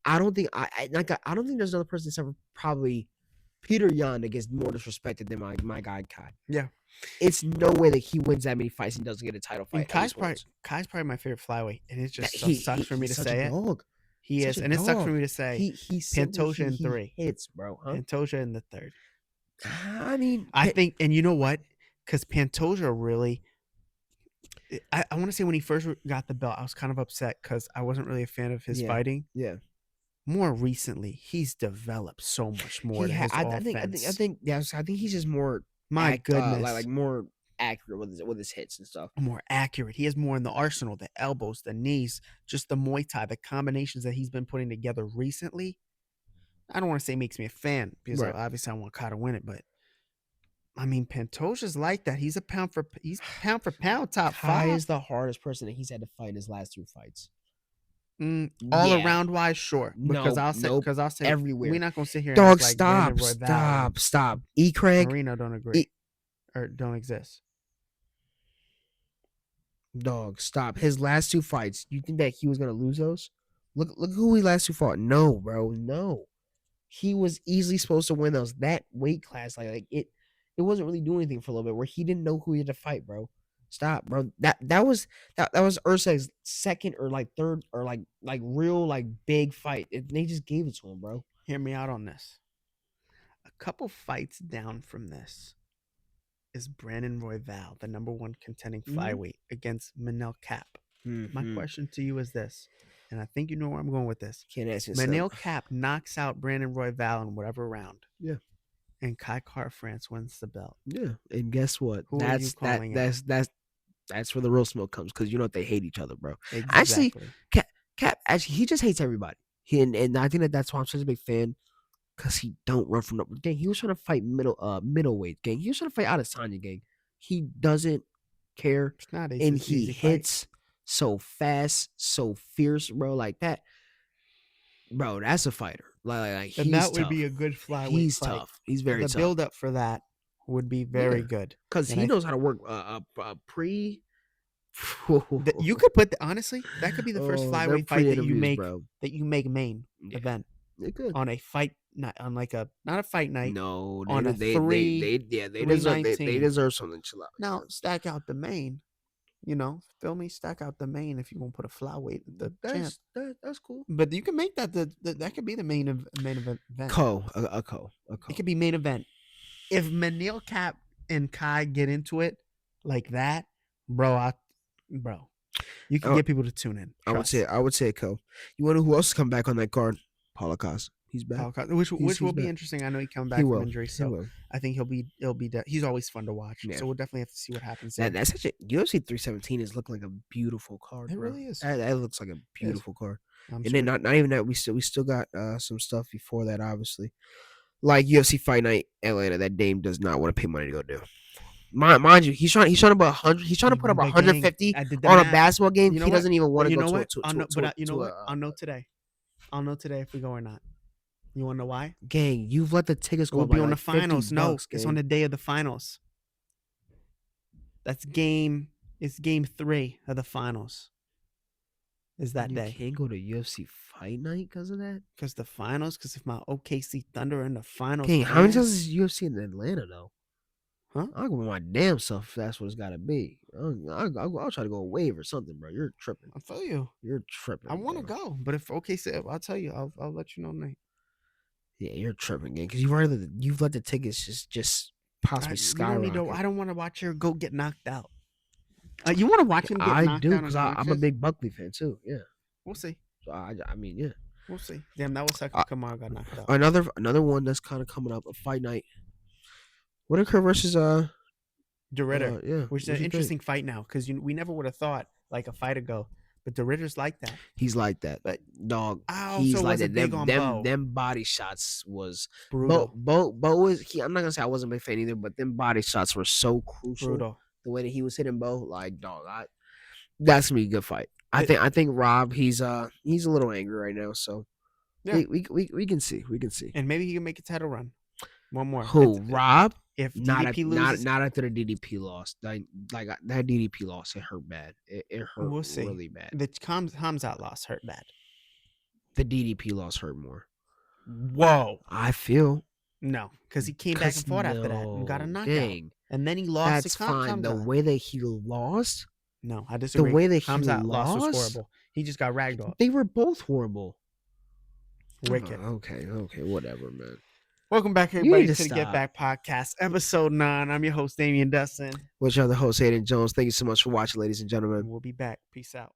I don't think I don't think there's another person that's ever probably Peter Yan that gets more disrespected than my guy Kai. Yeah. It's no way that he wins that many fights and doesn't get a title fight. Kai's probably my favorite flyweight, and it just sucks for me to say it. He is, and it sucks for me to say. He's Pantoja in 3 hits, bro. Huh? Pantoja in the 3rd. I mean, I think, and you know what? Because Pantoja really, I want to say when he first got the belt, I was kind of upset because I wasn't really a fan of his fighting. Yeah. More recently, he's developed so much more. I think he's just more. My goodness, like more accurate with his hits and stuff. More accurate. He has more in the arsenal, the elbows, the knees, just the Muay Thai, the combinations that he's been putting together recently. I don't want to say makes me a fan because obviously I want Kai to win it, but I mean Pantoja's like that. He's pound for pound top 5. Kai is the hardest person that he's had to fight in his last 2 fights. Around wise, sure. Because I'll say everywhere. We're not gonna sit here. Dog, and stop. E. Craig, Marino don't agree or don't exist. Dog, stop. His last 2 fights. You think that he was gonna lose those? Look who he last 2 fought. No, bro, no. He was easily supposed to win those. That weight class, like it wasn't really doing anything for a little bit. Where he didn't know who he had to fight, bro. Stop, bro. That was Ursac's 2nd or like 3rd or like real like big fight. They just gave it to him, bro. Hear me out on this. A couple fights down from this is Brandon Royval, the number 1 contending flyweight, against Manel Cap. My question to you is this, and I think you know where I'm going with this. Can't ask Manel Cap knocks out Brandon Royval in whatever round. Yeah. And Kakar France wins the belt. Yeah, and guess what? Who are you calling that's where the real smoke comes because you know they hate each other, bro. Exactly. Actually, Cap actually he just hates everybody. And I think that's why I'm such a big fan because he don't run from the gang. He was trying to fight middleweight gang. He was trying to fight Adesanya gang. He doesn't care, it's not and he hits so fast, so fierce, bro. Like that, bro. That's a fighter. Like and he's that would tough. be a good flyweight. He's fight. tough. He's very tough. The build up for that would be very good because he knows how to work pre. You could put honestly, that could be the first flyweight fight that you make that you make main event on a fight night, on like a not a fight night. No, on they deserve something. Chill out. Now stack out the main. You know, feel me? Stack out the main if you want to put a flyweight. That's cool. But you can make that that could be the main event. It could be main event. If Manel Cap and Kai get into it like that, bro, you can get people to tune in. Trust. I would say Co. You want to know who else come back on that card? Holocaust. He's back. Which will be interesting. I know he come back from injury, so I think he's always fun to watch. Yeah. So we'll definitely have to see what happens. That's such a UFC 317 is looking like a beautiful card. It really is. That looks like a beautiful card. And then not even that, we still got some stuff before that, obviously. Like UFC Fight Night Atlanta, that Dame does not want to pay money to go do. mind you, he's trying to put 100. He's trying to put up But 150 gang, I did the on a math. basketball game. You know He what? doesn't even want But to you go know to what? to I'll know, to but you know to what? a I'll know today. I'll know today if we go or not. You want to know why? gang. You've let the tickets go We'll up be by on like the finals. $50, No, it's on gang. the day of the finals. That's game. It's game 3 of the finals. Is that You day? can't go to UFC fight night because of that. Because the finals. Because if my OKC Thunder are in the finals, Gang, how many man, times is UFC in Atlanta though? Huh? I'll go with my damn self if that's what it's got to be. I'll try to go wave or something, bro. You're tripping. I feel you. You're tripping. I want to bro. go, but if OKC, I'll tell you. I'll let you know tonight. Yeah, you're tripping, gang. Because you've let the tickets just possibly skyrocket. I don't want to watch her go get knocked out. You want to watch him get I knocked do out? because I'm a big Buckley fan too. Yeah, We'll see. so I mean, yeah. We'll see. Damn, that was second. Kamara got knocked out. Another one that's kind of coming up, a fight night. Whitaker versus DeRitter, yeah, which is an interesting fight now because we never would have thought like a fight ago, but DeRitter's like that. He's like that, But dog. I He's also like wasn't that. big on Bo. Them body shots was Brutal. Bo was. I'm not gonna say I wasn't a big fan either, but them body shots were so crucial. Brutal. The way that he was hitting Bo, like dog, that's gonna be a good fight. I think Rob, he's a little angry right now, so Yeah. we can see. And maybe he can make a title run. One more. Who, Rob? If Not DDP loses, not after the DDP loss. Like that DDP loss, it hurt bad. It hurt We'll see. really bad. the Hamzat loss hurt bad. The DDP loss hurt more. Whoa. I feel. No, because he came back and fought after that and got a knockout. Dang. And then he lost That's to fine. The Hamzat. way that he lost, No, I disagree. way that he Hamzat loss was lost? horrible. He just got ragdolled. they were both horrible. Wicked. Okay, whatever, man. Welcome back, You everybody, need to to the stop. GetBack Podcast, episode 9. I'm your host, Damian Dusten. What's your other host, Ayden Jones? Thank you so much for watching, ladies and And gentlemen. we'll be back. Peace out.